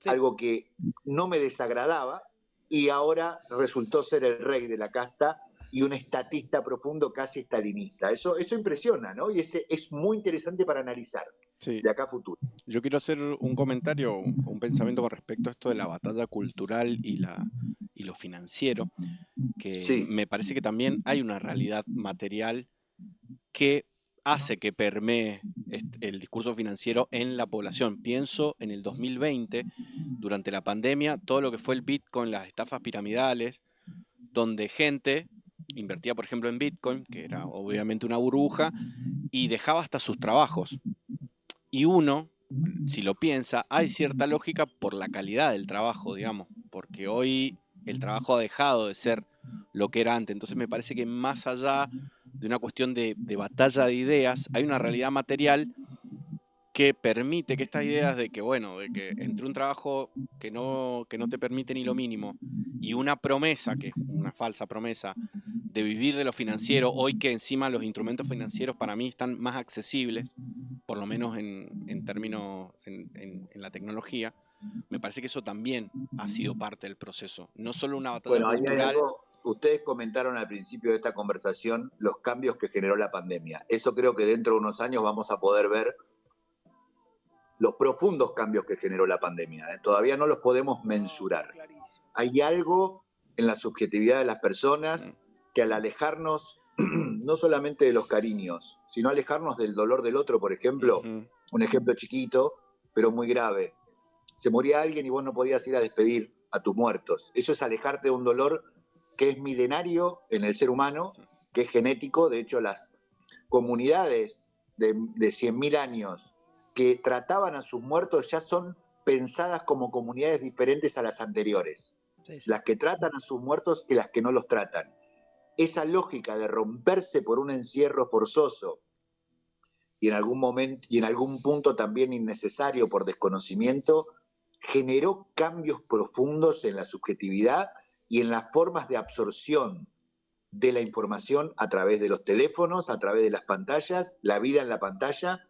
algo que no me desagradaba, y ahora resultó ser el rey de la casta y un estatista profundo, casi estalinista. Eso impresiona, ¿no? Y es muy interesante para analizar de acá a futuro. Yo quiero hacer un comentario, un pensamiento con respecto a esto de la batalla cultural y lo financiero, que me parece que también hay una realidad material que hace que permee el discurso financiero en la población. Pienso en el 2020, durante la pandemia, todo lo que fue el Bitcoin, las estafas piramidales, donde gente invertía, por ejemplo, en Bitcoin, que era obviamente una burbuja, y dejaba hasta sus trabajos. Y uno, si lo piensa, hay cierta lógica por la calidad del trabajo, digamos, porque hoy el trabajo ha dejado de ser lo que era antes. Entonces me parece que más allá de una cuestión de batalla de ideas, hay una realidad material que permite que estas ideas de que, bueno, de que entre un trabajo que no te permite ni lo mínimo y una promesa, que es una falsa promesa, de vivir de lo financiero, hoy que encima los instrumentos financieros para mí están más accesibles, por lo menos en términos, en la tecnología, me parece que eso también ha sido parte del proceso. No solo una batalla cultural. Hay algo, ustedes comentaron al principio de esta conversación los cambios que generó la pandemia. Eso creo que dentro de unos años vamos a poder ver los profundos cambios que generó la pandemia. Todavía no los podemos mensurar. Hay algo en la subjetividad de las personas que al alejarnos no solamente de los cariños, sino alejarnos del dolor del otro, por ejemplo, un ejemplo chiquito, pero muy grave. Se moría alguien y vos no podías ir a despedir a tus muertos. Eso es alejarte de un dolor que es milenario en el ser humano, que es genético. De hecho, las comunidades de 100.000 años que trataban a sus muertos ya son pensadas como comunidades diferentes a las anteriores. Las que tratan a sus muertos que las que no los tratan. Esa lógica de romperse por un encierro forzoso y en algún momento y en algún punto también innecesario por desconocimiento, generó cambios profundos en la subjetividad y en las formas de absorción de la información a través de los teléfonos, a través de las pantallas, la vida en la pantalla.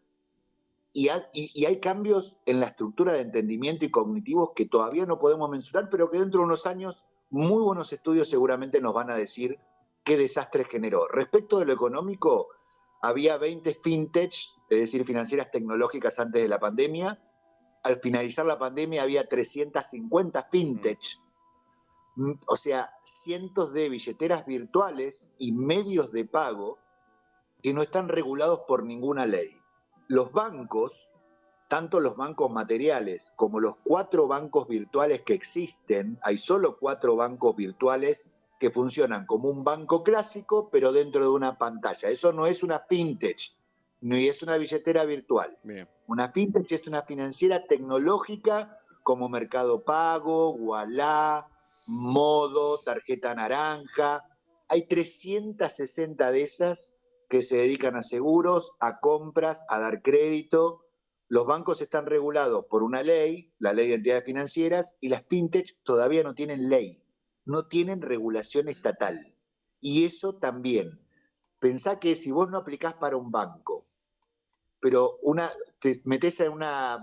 Y hay cambios en la estructura de entendimiento y cognitivos que todavía no podemos mensurar, pero que dentro de unos años muy buenos estudios seguramente nos van a decir qué desastre generó. Respecto de lo económico, había 20 fintech, es decir, financieras tecnológicas antes de la pandemia. Al finalizar la pandemia había 350 fintech, o sea, cientos de billeteras virtuales y medios de pago que no están regulados por ninguna ley. Los bancos, tanto los bancos materiales como los 4 bancos virtuales que existen, hay solo 4 bancos virtuales que funcionan como un banco clásico, pero dentro de una pantalla. Eso no es una fintech, ni es una billetera virtual. Bien. Una fintech es una financiera tecnológica como Mercado Pago, Ualá, Modo, Tarjeta Naranja. Hay 360 de esas que se dedican a seguros, a compras, a dar crédito. Los bancos están regulados por una ley, la ley de entidades financieras, y las fintech todavía no tienen ley, no tienen regulación estatal. Y eso también. Pensá que si vos no aplicás para un banco, pero te metés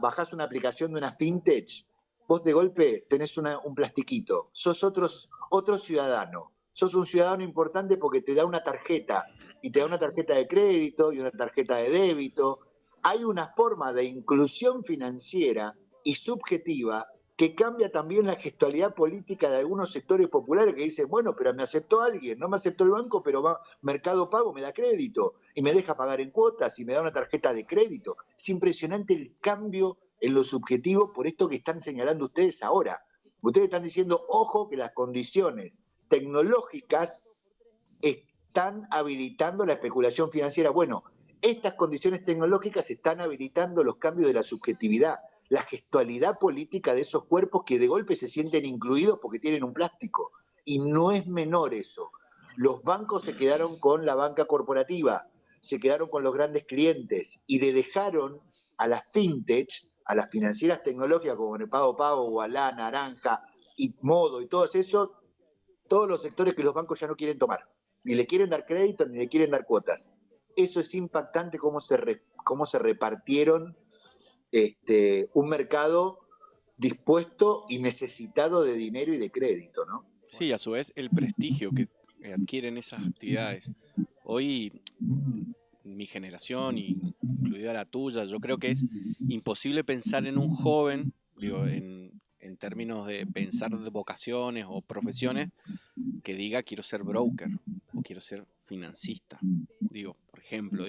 bajás una aplicación de una fintech, vos de golpe tenés un plastiquito, sos otro ciudadano, sos un ciudadano importante porque te da una tarjeta, y te da una tarjeta de crédito y una tarjeta de débito. Hay una forma de inclusión financiera y subjetiva que cambia también la gestualidad política de algunos sectores populares que dicen, bueno, pero me aceptó alguien, no me aceptó el banco, pero Mercado Pago me da crédito y me deja pagar en cuotas y me da una tarjeta de crédito. Es impresionante el cambio en lo subjetivo por esto que están señalando ustedes ahora. Ustedes están diciendo, ojo, que las condiciones tecnológicas están habilitando la especulación financiera. Bueno, estas condiciones tecnológicas están habilitando los cambios de la subjetividad, la gestualidad política de esos cuerpos que de golpe se sienten incluidos porque tienen un plástico. Y no es menor eso. Los bancos se quedaron con la banca corporativa, se quedaron con los grandes clientes y le dejaron a las fintech a las financieras tecnológicas como Pago Pago, Ualá, Naranja y Modo y todos esos, todos los sectores que los bancos ya no quieren tomar. Ni le quieren dar crédito, ni le quieren dar cuotas. Eso es impactante cómo se repartieron un mercado dispuesto y necesitado de dinero y de crédito, ¿no? Sí, a su vez el prestigio que adquieren esas actividades. Hoy, mi generación, incluida la tuya, yo creo que es imposible pensar en un joven, digo, en términos de pensar de vocaciones o profesiones, que diga quiero ser broker o quiero ser financista. Digo, por ejemplo,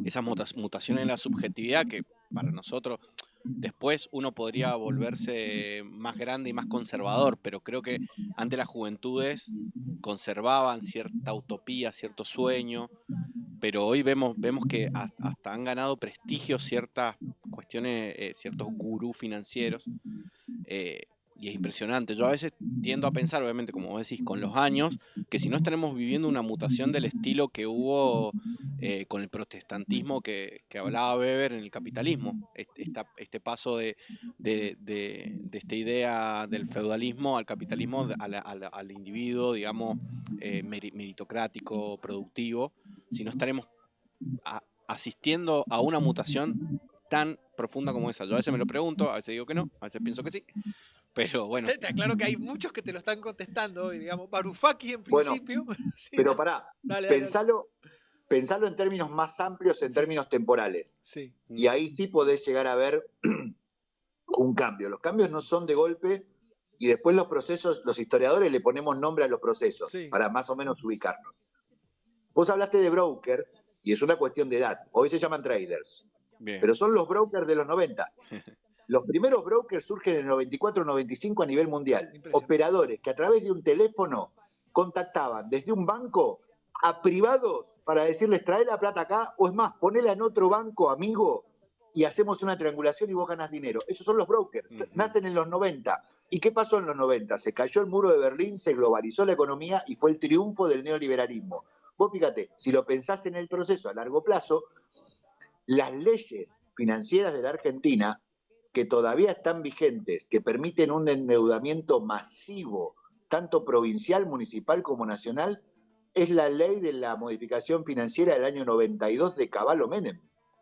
esas mutaciones en la subjetividad que para nosotros después uno podría volverse más grande y más conservador, pero creo que antes las juventudes conservaban cierta utopía, cierto sueño, pero hoy vemos que hasta han ganado prestigio ciertas cuestiones, ciertos gurús financieros, y es impresionante. Yo a veces tiendo a pensar, obviamente, como vos decís, con los años, que si no estaremos viviendo una mutación del estilo que hubo con el protestantismo que hablaba Weber en el capitalismo, este paso de esta idea del feudalismo al capitalismo, al individuo, digamos, meritocrático, productivo, si no estaremos asistiendo a una mutación tan profunda como esa. Yo a veces me lo pregunto, a veces digo que no, a veces pienso que sí, pero bueno. Te aclaro que hay muchos que te lo están contestando hoy, digamos, Varoufakis en principio. Bueno, sí, pero pará, pensalo en términos más amplios, en términos temporales. Sí. Y ahí sí podés llegar a ver un cambio. Los cambios no son de golpe y después los procesos, los historiadores le ponemos nombre a los procesos para más o menos ubicarnos. Vos hablaste de brokers y es una cuestión de edad. Hoy se llaman traders. Bien. Pero son los brokers de los 90. Los primeros brokers surgen en el 94-95 a nivel mundial. Operadores que a través de un teléfono contactaban desde un banco a privados para decirles trae la plata acá o es más, ponela en otro banco amigo y hacemos una triangulación y vos ganás dinero. Esos son los brokers. Nacen en los 90. ¿Y qué pasó en los 90? Se cayó el muro de Berlín, se globalizó la economía y fue el triunfo del neoliberalismo. Vos fíjate, si lo pensás en el proceso a largo plazo, las leyes financieras de la Argentina que todavía están vigentes, que permiten un endeudamiento masivo, tanto provincial, municipal como nacional, es la ley de la modificación financiera del año 92 de Cavallo Menem,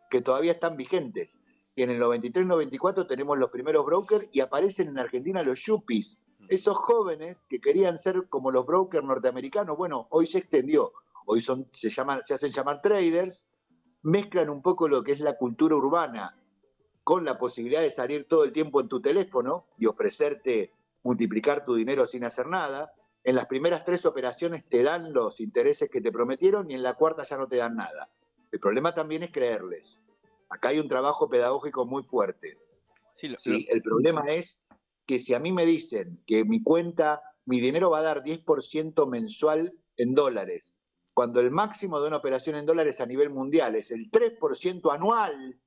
que todavía están vigentes. Y en el 93-94 tenemos los primeros brokers y aparecen en Argentina los yuppies, esos jóvenes que querían ser como los brokers norteamericanos. Bueno, hoy se extendió, hoy se hacen llamar traders, mezclan un poco lo que es la cultura urbana con la posibilidad de salir todo el tiempo en tu teléfono y ofrecerte multiplicar tu dinero sin hacer nada. En las primeras 3 operaciones te dan los intereses que te prometieron y en la cuarta ya no te dan nada. El problema también es creerles. Acá hay un trabajo pedagógico muy fuerte. Sí, el problema es que si a mí me dicen que mi cuenta, mi dinero va a dar 10% mensual en dólares, cuando el máximo de una operación en dólares a nivel mundial es el 3% anual,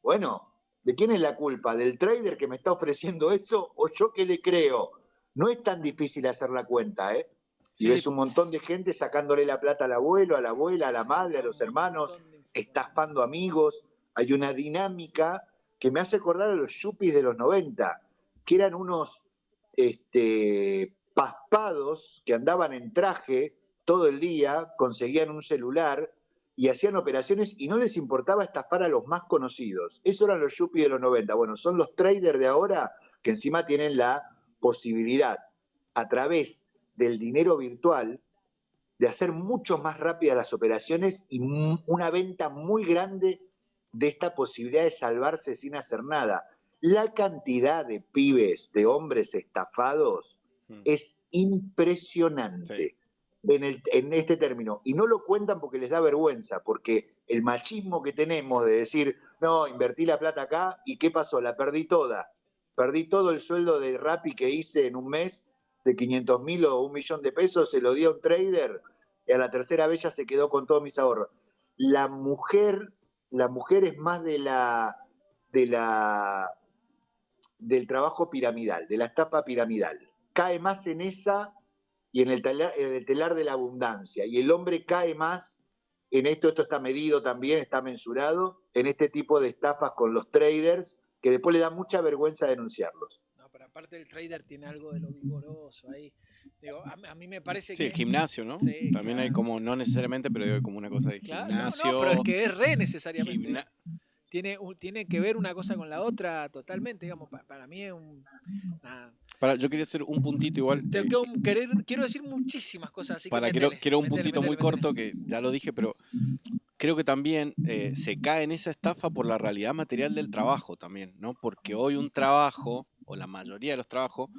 bueno, ¿de quién es la culpa? ¿Del trader que me está ofreciendo eso o yo que le creo? No es tan difícil hacer la cuenta, ¿eh? Y ves un montón de gente sacándole la plata al abuelo, a la abuela, a la madre, a los hermanos, estafando amigos. Hay una dinámica que me hace acordar a los yuppies de los 90, que eran unos paspados que andaban en traje todo el día, conseguían un celular y hacían operaciones y no les importaba estafar a los más conocidos. Eso eran los yuppies de los 90. Bueno, son los traders de ahora que encima tienen la posibilidad, a través del dinero virtual, de hacer mucho más rápidas las operaciones y una venta muy grande de esta posibilidad de salvarse sin hacer nada. La cantidad de pibes, de hombres estafados, es impresionante. Sí. En este término, y no lo cuentan porque les da vergüenza, porque el machismo que tenemos de decir, no, invertí la plata acá, ¿y qué pasó? La perdí toda. Perdí todo el sueldo de Rappi que hice en un mes, de 500.000 o 1 millón de pesos, se lo di a un trader, y a la tercera vez ya se quedó con todos mis ahorros. La mujer es más del trabajo piramidal, de la estafa piramidal. Cae más en esa y en el telar de la abundancia. Y el hombre cae más en esto está medido también, está mensurado, en este tipo de estafas con los traders, que después le da mucha vergüenza denunciarlos. No, pero aparte el trader tiene algo de lo vigoroso ahí. Digo, a mí me parece Sí, que... el gimnasio, ¿no? Sí, También hay claro. como, no necesariamente, pero hay como una cosa de Claro, gimnasio. no, pero es que es re necesariamente. gimna- Tiene que ver una cosa con la otra totalmente, digamos, para mí es nada. Yo quería hacer un puntito igual. Quiero decir muchísimas cosas, así que Quiero un métele, puntito muy métele. corto que ya lo dije, pero creo que también se cae en esa estafa por la realidad material del trabajo también, ¿no? Porque hoy un trabajo, o la mayoría de los trabajos,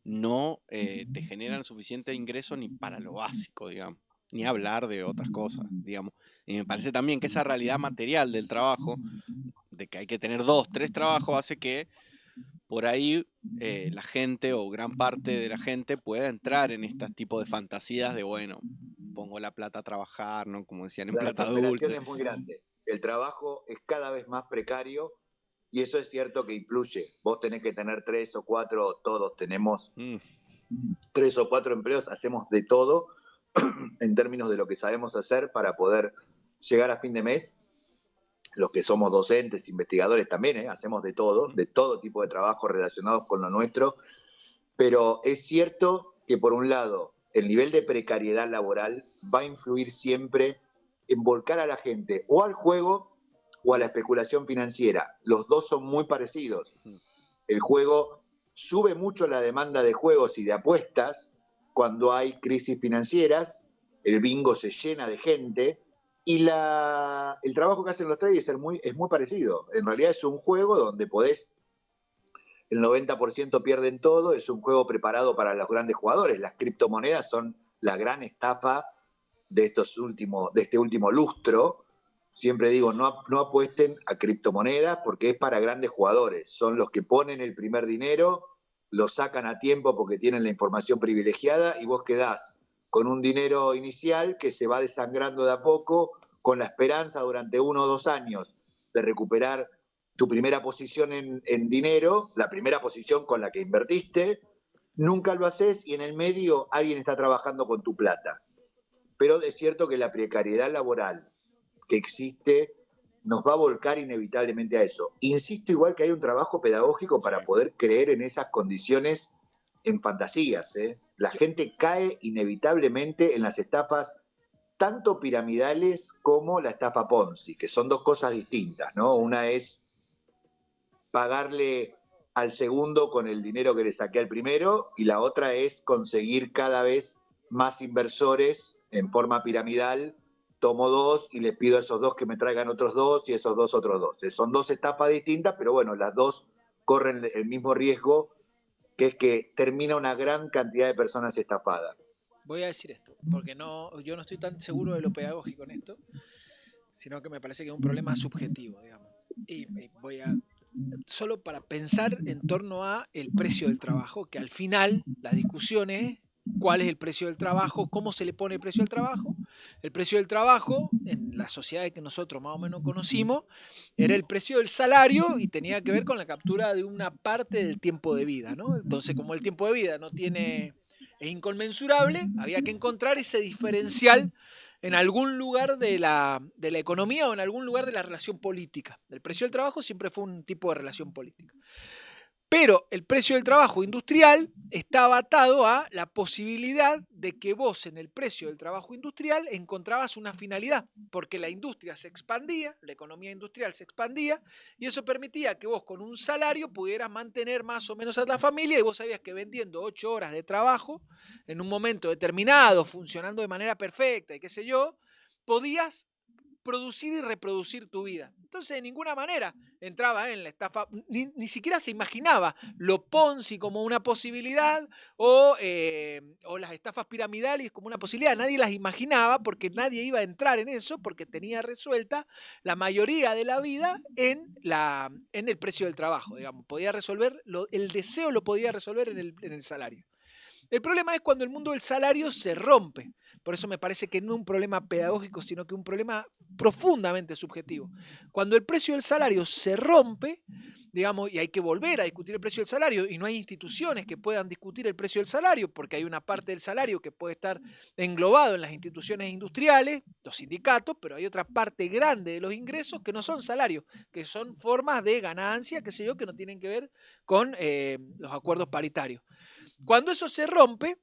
no te generan suficiente ingreso ni para lo básico, digamos, ni hablar de otras cosas, digamos. Y me parece también que esa realidad material del trabajo, de que hay que tener 2, 3 trabajos, hace que por ahí la gente o gran parte de la gente pueda entrar en este tipo de fantasías de, bueno, pongo la plata a trabajar, ¿no? Como decían, en La plata desesperación dulce. es muy grande. El trabajo es cada vez más precario y eso es cierto que influye. Vos tenés que tener 3 o 4, todos tenemos 3 o 4 empleos, hacemos de todo en términos de lo que sabemos hacer para poder llegar a fin de mes. Los que somos docentes, investigadores también, hacemos de todo tipo de trabajos relacionados con lo nuestro, pero es cierto que por un lado el nivel de precariedad laboral va a influir siempre en volcar a la gente o al juego o a la especulación financiera. Los dos son muy parecidos. El juego sube mucho la demanda de juegos y de apuestas cuando hay crisis financieras, el bingo se llena de gente y el trabajo que hacen los traders es muy parecido. En realidad es un juego donde el 90% pierden todo, es un juego preparado para los grandes jugadores. Las criptomonedas son la gran estafa de este último lustro. Siempre digo, no apuesten a criptomonedas porque es para grandes jugadores. Son los que ponen el primer dinero, lo sacan a tiempo porque tienen la información privilegiada y vos quedás con un dinero inicial que se va desangrando de a poco con la esperanza durante 1 o 2 años de recuperar tu primera posición en dinero, la primera posición con la que invertiste. Nunca lo haces y en el medio alguien está trabajando con tu plata. Pero es cierto que la precariedad laboral que existe nos va a volcar inevitablemente a eso. Insisto igual que hay un trabajo pedagógico para poder creer en esas condiciones en fantasías. La gente cae inevitablemente en las estafas tanto piramidales como la estafa Ponzi, que son dos cosas distintas, ¿no? Una es pagarle al segundo con el dinero que le saqué al primero y la otra es conseguir cada vez más inversores en forma piramidal. Tomo 2 y les pido a esos 2 que me traigan otros 2 y esos 2 otros 2. Son 2 etapas distintas, pero bueno, las dos corren el mismo riesgo, que es que termina una gran cantidad de personas estafadas. Voy a decir esto, porque yo no estoy tan seguro de lo pedagógico en esto, sino que me parece que es un problema subjetivo, digamos. Y voy a solo para pensar en torno a el precio del trabajo, que al final la discusión es cuál es el precio del trabajo, cómo se le pone el precio del trabajo. El precio del trabajo, en la sociedad que nosotros más o menos conocimos, era el precio del salario y tenía que ver con la captura de una parte del tiempo de vida, ¿no? Entonces, como el tiempo de vida es inconmensurable, había que encontrar ese diferencial en algún lugar de la economía o en algún lugar de la relación política. El precio del trabajo siempre fue un tipo de relación política. Pero el precio del trabajo industrial estaba atado a la posibilidad de que vos en el precio del trabajo industrial encontrabas una finalidad, porque la industria se expandía, la economía industrial se expandía, y eso permitía que vos con un salario pudieras mantener más o menos a la familia y vos sabías que vendiendo 8 horas de trabajo en un momento determinado, funcionando de manera perfecta y qué sé yo, podías producir y reproducir tu vida. Entonces, de ninguna manera entraba en la estafa, ni siquiera se imaginaba lo Ponzi como una posibilidad o las estafas piramidales como una posibilidad. Nadie las imaginaba porque nadie iba a entrar en eso porque tenía resuelta la mayoría de la vida en el precio del trabajo, digamos. Podía resolver, el deseo lo podía resolver en el salario. El problema es cuando el mundo del salario se rompe. Por eso me parece que no es un problema pedagógico, sino que un problema profundamente subjetivo. Cuando el precio del salario se rompe, digamos, y hay que volver a discutir el precio del salario, y no hay instituciones que puedan discutir el precio del salario, porque hay una parte del salario que puede estar englobado en las instituciones industriales, los sindicatos, pero hay otra parte grande de los ingresos que no son salarios, que son formas de ganancia, qué sé yo, que no tienen que ver con los acuerdos paritarios. Cuando eso se rompe,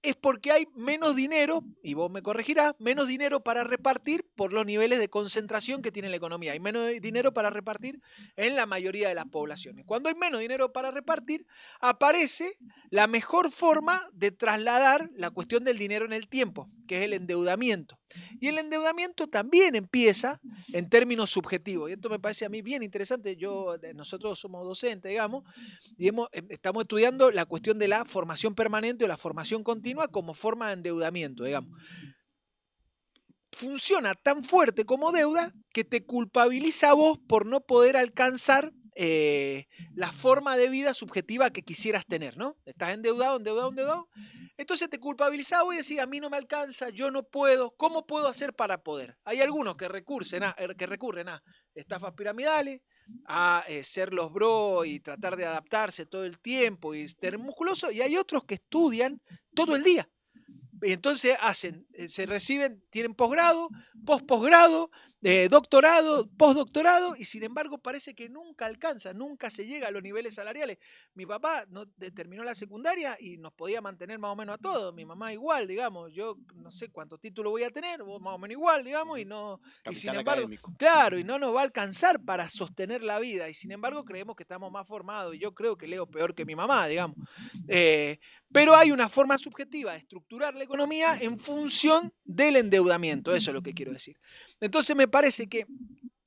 es porque hay menos dinero, y vos me corregirás, menos dinero para repartir por los niveles de concentración que tiene la economía. Hay menos dinero para repartir en la mayoría de las poblaciones. Cuando hay menos dinero para repartir, aparece la mejor forma de trasladar la cuestión del dinero en el tiempo, que es el endeudamiento. Y el endeudamiento también empieza en términos subjetivos. Y esto me parece a mí bien interesante. Nosotros somos docentes, digamos, y estamos estudiando la cuestión de la formación permanente o la formación continua como forma de endeudamiento, digamos. Funciona tan fuerte como deuda que te culpabiliza a vos por no poder alcanzar la forma de vida subjetiva que quisieras tener, ¿no? Estás endeudado. Entonces te culpabilizás vos y decís, a mí no me alcanza, yo no puedo, ¿cómo puedo hacer para poder? Hay algunos que recurren a estafas piramidales, a ser los bro y tratar de adaptarse todo el tiempo y ser musculoso, y hay otros que estudian todo el día. Y entonces se reciben, tienen posgrado, posgrado, doctorado, postdoctorado, y sin embargo parece que nunca alcanza, nunca se llega a los niveles salariales. Mi papá terminó la secundaria y nos podía mantener más o menos a todos, mi mamá igual, digamos, yo no sé cuántos títulos voy a tener, vos más o menos igual, digamos, y sin embargo, académico. Claro, y no nos va a alcanzar para sostener la vida, y sin embargo creemos que estamos más formados, y yo creo que leo peor que mi mamá, digamos. Pero hay una forma subjetiva de estructurar la economía en función del endeudamiento, eso es lo que quiero decir. Entonces me parece que,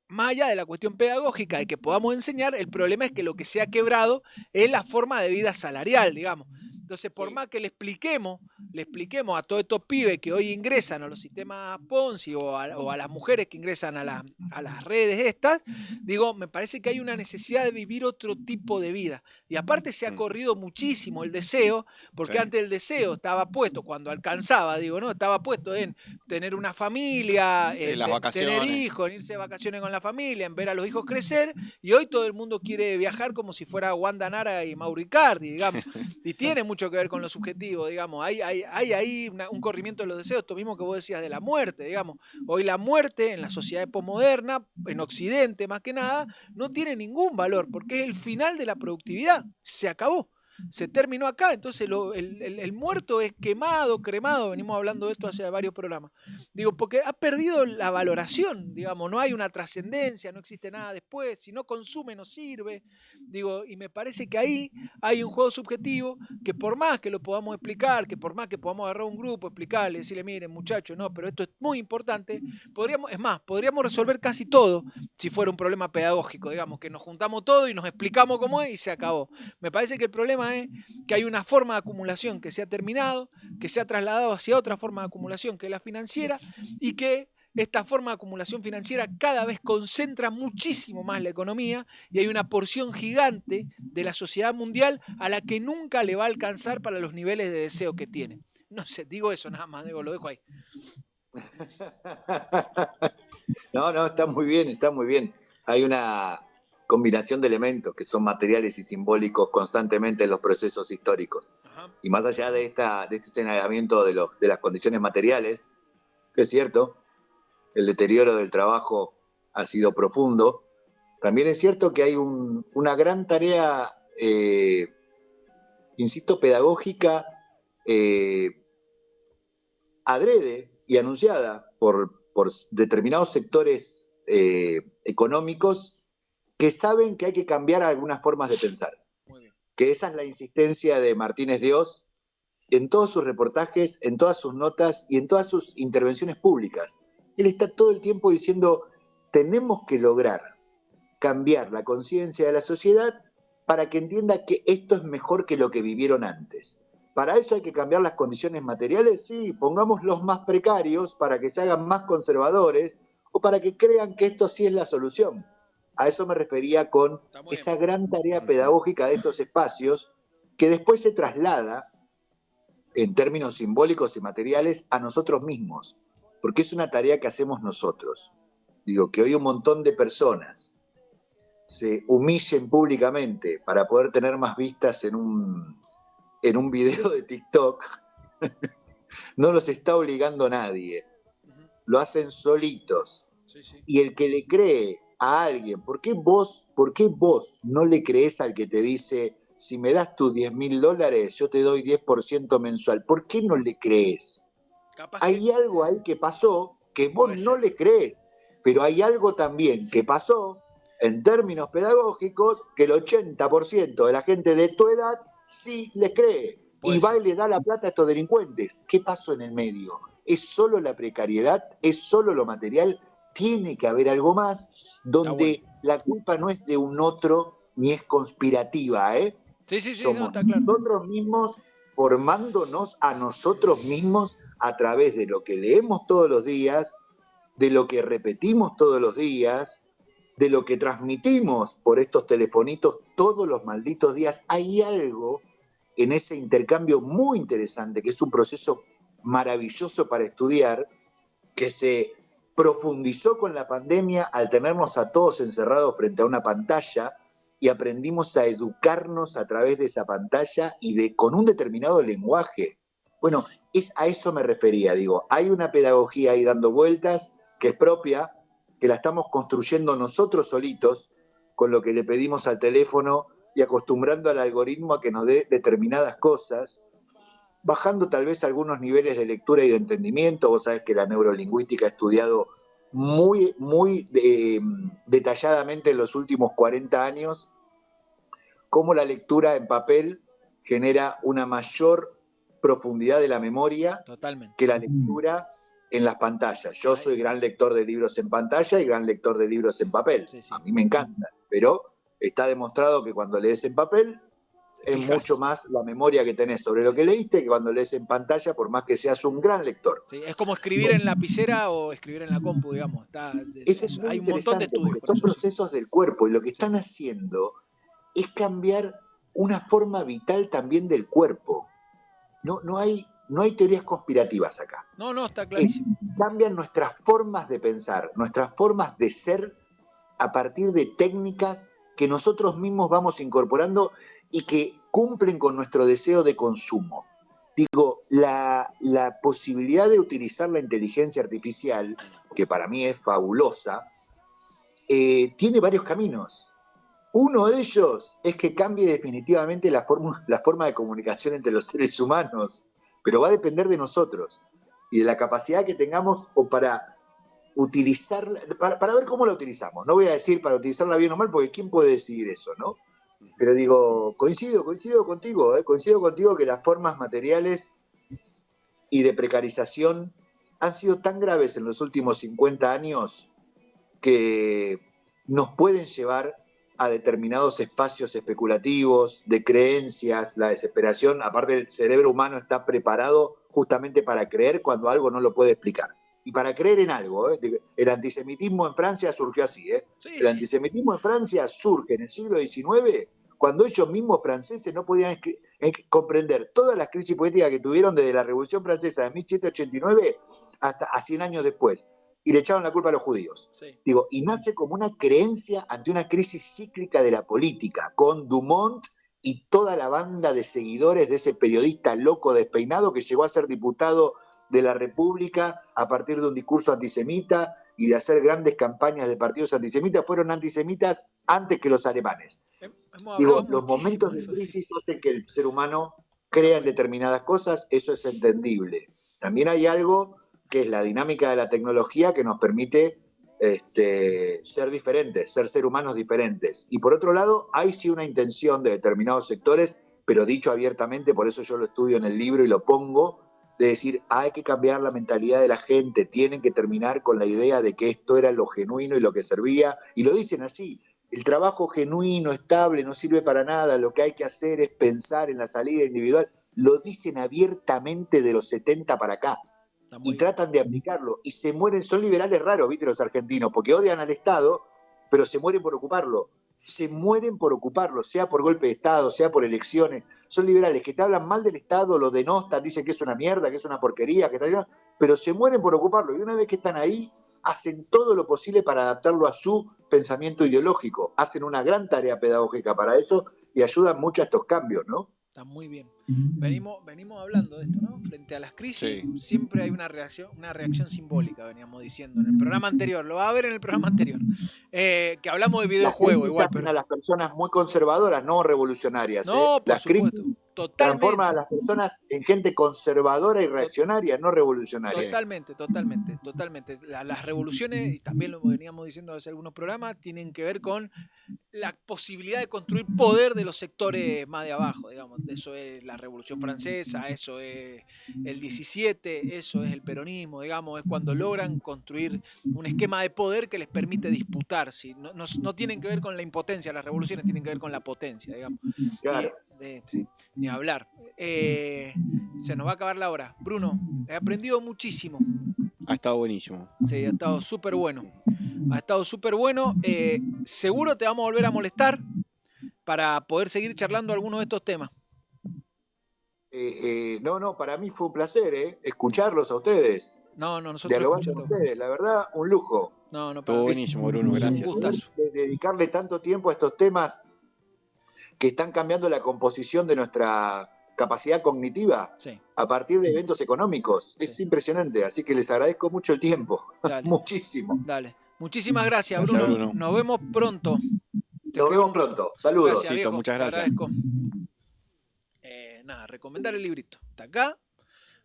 más allá de la cuestión pedagógica y que podamos enseñar, el problema es que lo que se ha quebrado es la forma de vida salarial, digamos. Entonces, por más que le expliquemos a todos estos pibes que hoy ingresan a los sistemas Ponzi o a las mujeres que ingresan a las redes estas, digo, me parece que hay una necesidad de vivir otro tipo de vida. Y aparte se ha corrido muchísimo el deseo, porque antes el deseo estaba puesto, cuando alcanzaba, digo, ¿no? Estaba puesto en tener una familia, tener hijos, en irse de vacaciones con la familia, en ver a los hijos crecer, y hoy todo el mundo quiere viajar como si fuera Wanda Nara y Mauro Icardi, digamos, y tiene mucho que ver con lo subjetivo, digamos, hay ahí un corrimiento de los deseos, esto mismo que vos decías de la muerte, digamos, hoy la muerte en la sociedad posmoderna, en Occidente más que nada, no tiene ningún valor, porque es el final de la productividad, se acabó. Se terminó acá, entonces el muerto es quemado, cremado, venimos hablando de esto hace varios programas. Digo, porque ha perdido la valoración, digamos, no hay una trascendencia, no existe nada después, si no consume no sirve. Digo, y me parece que ahí hay un juego subjetivo que por más que lo podamos explicar, que por más que podamos agarrar un grupo, explicarle, decirle, miren muchachos, no, pero esto es muy importante, podríamos resolver casi todo si fuera un problema pedagógico, digamos, que nos juntamos todos y nos explicamos cómo es y se acabó. Me parece que el problema es que hay una forma de acumulación que se ha terminado, que se ha trasladado hacia otra forma de acumulación que es la financiera, y que esta forma de acumulación financiera cada vez concentra muchísimo más la economía, y hay una porción gigante de la sociedad mundial a la que nunca le va a alcanzar para los niveles de deseo que tiene. No sé, digo eso nada más, lo dejo ahí. No, está muy bien. Hay una combinación de elementos que son materiales y simbólicos constantemente en los procesos históricos. Ajá. Y más allá de este señalamiento de las condiciones materiales, que es cierto, el deterioro del trabajo ha sido profundo, también es cierto que hay una gran tarea, insisto, pedagógica, adrede y anunciada por determinados sectores económicos que saben que hay que cambiar algunas formas de pensar. Que esa es la insistencia de Martínez de Oz en todos sus reportajes, en todas sus notas y en todas sus intervenciones públicas. Él está todo el tiempo diciendo, tenemos que lograr cambiar la conciencia de la sociedad para que entienda que esto es mejor que lo que vivieron antes. Para eso hay que cambiar las condiciones materiales, sí, pongámoslos más precarios para que se hagan más conservadores o para que crean que esto sí es la solución. A eso me refería con esa gran tarea pedagógica de estos espacios que después se traslada en términos simbólicos y materiales a nosotros mismos, porque es una tarea que hacemos nosotros. Digo, que hoy un montón de personas se humillen públicamente para poder tener más vistas en un video de TikTok, no los está obligando nadie, lo hacen solitos. Sí, sí. Y el que le cree a alguien, ¿por qué vos no le crees al que te dice, si me das tus $10.000, yo te doy 10% mensual? ¿Por qué no le crees? Capaz Hay algo ahí que pasó que vos Puede no ser. le crees, pero hay algo también que pasó en términos pedagógicos que el 80% de la gente de tu edad sí le cree Puede y va ser. y le da la plata a estos delincuentes. ¿Qué pasó en el medio? ¿Es solo la precariedad? ¿Es solo lo material? Tiene que haber algo más donde la culpa no es de un otro ni es conspirativa, ¿eh? Sí, sí, sí, no, Somos está claro. nosotros mismos formándonos a nosotros mismos a través de lo que leemos todos los días, de lo que repetimos todos los días, de lo que transmitimos por estos telefonitos todos los malditos días. Hay algo en ese intercambio muy interesante, que es un proceso maravilloso para estudiar, que se profundizó con la pandemia al tenernos a todos encerrados frente a una pantalla y aprendimos a educarnos a través de esa pantalla y con un determinado lenguaje. Bueno, a eso me refería, digo, hay una pedagogía ahí dando vueltas que es propia, que la estamos construyendo nosotros solitos con lo que le pedimos al teléfono y acostumbrando al algoritmo a que nos dé determinadas cosas, bajando tal vez algunos niveles de lectura y de entendimiento. Vos sabés que la neurolingüística ha estudiado muy, muy detalladamente en los últimos 40 años cómo la lectura en papel genera una mayor profundidad de la memoria que la lectura en las pantallas. Yo soy gran lector de libros en pantalla y gran lector de libros en papel. Sí, sí. A mí me encantan, pero está demostrado que cuando lees en papel es mucho más la memoria que tenés sobre lo que leíste que cuando lees en pantalla, por más que seas un gran lector. Sí, es como escribir en lapicera o escribir en la compu, digamos. Eso es muy hay un montón de interesante estudios porque son procesos del cuerpo y lo que están haciendo es cambiar una forma vital también del cuerpo. No hay teorías conspirativas acá. No, está clarísimo. Cambian nuestras formas de pensar, nuestras formas de ser a partir de técnicas que nosotros mismos vamos incorporando y que cumplen con nuestro deseo de consumo. Digo, la posibilidad de utilizar la inteligencia artificial, que para mí es fabulosa, tiene varios caminos. Uno de ellos es que cambie definitivamente la forma de comunicación entre los seres humanos, pero va a depender de nosotros y de la capacidad que tengamos o para utilizarla, para ver cómo la utilizamos. No voy a decir para utilizarla bien o mal, porque ¿quién puede decidir eso, no? Pero digo, coincido contigo, coincido contigo que las formas materiales y de precarización han sido tan graves en los últimos 50 años que nos pueden llevar a determinados espacios especulativos, de creencias, la desesperación. Aparte, el cerebro humano está preparado justamente para creer cuando algo no lo puede explicar. Y para creer en algo, el antisemitismo en Francia surgió así. El antisemitismo en Francia surge en el siglo XIX, cuando ellos mismos franceses no podían comprender todas las crisis políticas que tuvieron desde la Revolución Francesa de 1789 hasta a 100 años después. Y le echaron la culpa a los judíos. Sí. Digo, y nace como una creencia ante una crisis cíclica de la política, con Dumont y toda la banda de seguidores de ese periodista loco despeinado que llegó a ser diputado de la República a partir de un discurso antisemita y de hacer grandes campañas de partidos antisemitas. Fueron antisemitas antes que los alemanes. Digo, los momentos de crisis hacen que el ser humano crea en determinadas cosas, eso es entendible. También hay algo que es la dinámica de la tecnología que nos permite ser diferentes, ser humanos diferentes. Y por otro lado, hay sí una intención de determinados sectores, pero dicho abiertamente, por eso yo lo estudio en el libro y lo pongo, de decir, hay que cambiar la mentalidad de la gente, tienen que terminar con la idea de que esto era lo genuino y lo que servía, y lo dicen así, el trabajo genuino, estable, no sirve para nada, lo que hay que hacer es pensar en la salida individual, lo dicen abiertamente de los 70 para acá. Y tratan de aplicarlo y se mueren, son liberales raros, viste, los argentinos, porque odian al Estado, pero se mueren por ocuparlo. se mueren por ocuparlo, sea por golpe de Estado, sea por elecciones. Son liberales que te hablan mal del Estado, lo denostan, dicen que es una mierda, que es una porquería, que tal, pero se mueren por ocuparlo. Y una vez que están ahí, hacen todo lo posible para adaptarlo a su pensamiento ideológico. Hacen una gran tarea pedagógica para eso y ayudan mucho a estos cambios, ¿no? Está muy bien. Venimos hablando de esto, ¿no? Frente a las crisis, siempre hay una reacción simbólica, veníamos diciendo en el programa anterior. Lo va a ver en el programa anterior. Que hablamos de videojuegos igual. Pero a las personas muy conservadoras, no revolucionarias. No, por las supuesto. crisis Totalmente. transforman a las personas en gente conservadora y reaccionaria, no revolucionaria. Totalmente. Las revoluciones, y también lo veníamos diciendo hace algunos programas, tienen que ver con la posibilidad de construir poder de los sectores más de abajo, digamos. Eso es la Revolución Francesa, eso es el 17, eso es el peronismo, digamos, es cuando logran construir un esquema de poder que les permite disputar. ¿Sí? No tienen que ver con la impotencia, las revoluciones tienen que ver con la potencia, digamos. Claro. Sí, ni hablar. Se nos va a acabar la hora. Bruno, he aprendido muchísimo. Ha estado buenísimo. Sí, ha estado súper bueno. Seguro te vamos a volver a molestar para poder seguir charlando algunos de estos temas. No, para mí fue un placer, escucharlos a ustedes. Nosotros dialogar con ustedes, la verdad, un lujo. Todo buenísimo, Bruno, gracias. Un gustazo. Dedicarle tanto tiempo a estos temas que están cambiando la composición de nuestra capacidad cognitiva a partir de eventos económicos. Es impresionante, así que les agradezco mucho el tiempo. Dale. Muchísimo. Dale. Muchísimas gracias, Bruno. Nos vemos pronto. Nos vemos pronto. Saludos. Gracias, viejo. Muchas gracias. Recomendar el librito. Está acá.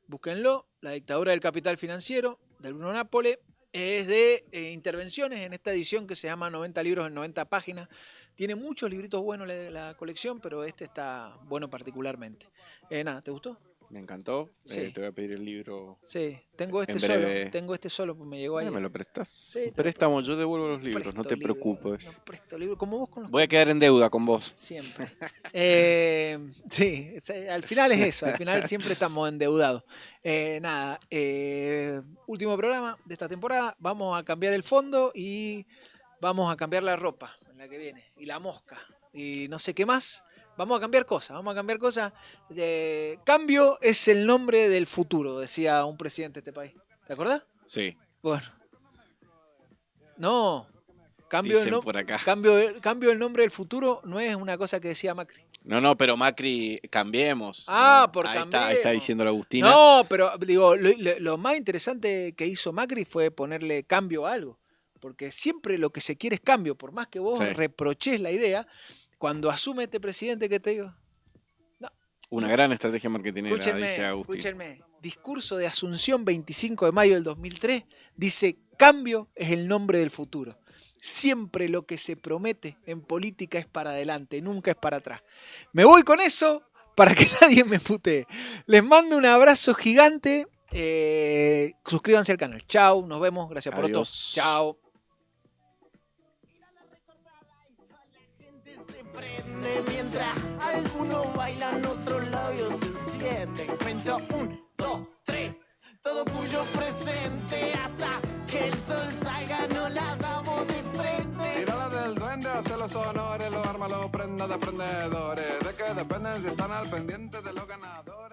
Búsquenlo. La dictadura del capital financiero, de Bruno Nápole. Es de intervenciones en esta edición que se llama 90 libros en 90 páginas. Tiene muchos libritos buenos la colección, pero este está bueno particularmente. ¿Te gustó? Me encantó. Sí. Te voy a pedir el libro. Sí, tengo este solo, pues me llegó ahí. ¿Me lo prestas? Sí, préstamo, yo devuelvo los libros, no te preocupes. No presto libros, como vos con los... Voy a quedar en deuda con vos. Siempre. Sí, al final es eso, al final siempre estamos endeudados. Último programa de esta temporada, vamos a cambiar el fondo y vamos a cambiar la ropa en la que viene, y la mosca, y no sé qué más. Vamos a cambiar cosas. Cambio es el nombre del futuro, decía un presidente de este país. ¿Te acordás? Sí. Bueno. No. Cambio el nombre del futuro no es una cosa que decía Macri. No, pero Macri, cambiemos. Por cambiemos. Ahí está diciendo la Agustina. No, pero digo, lo más interesante que hizo Macri fue ponerle cambio a algo. Porque siempre lo que se quiere es cambio. Por más que vos reproches la idea... Cuando asume este presidente, ¿qué te digo? No. Una gran estrategia marketingera, dice Agustín. Escúchenme. Discurso de Asunción, 25 de mayo del 2003, dice, cambio es el nombre del futuro. Siempre lo que se promete en política es para adelante, nunca es para atrás. Me voy con eso para que nadie me putee. Les mando un abrazo gigante. Suscríbanse al canal. Chao, nos vemos. Gracias por todo. Chao. Mientras algunos bailan, otros labios se encienden. Cuento 1, 2, 3, todo cuyo presente hasta que el sol salga no la damos de frente. Tírala del duende, hace los honores, los armas, los prendas de aprendedores. De que dependen si están al pendiente de los ganadores.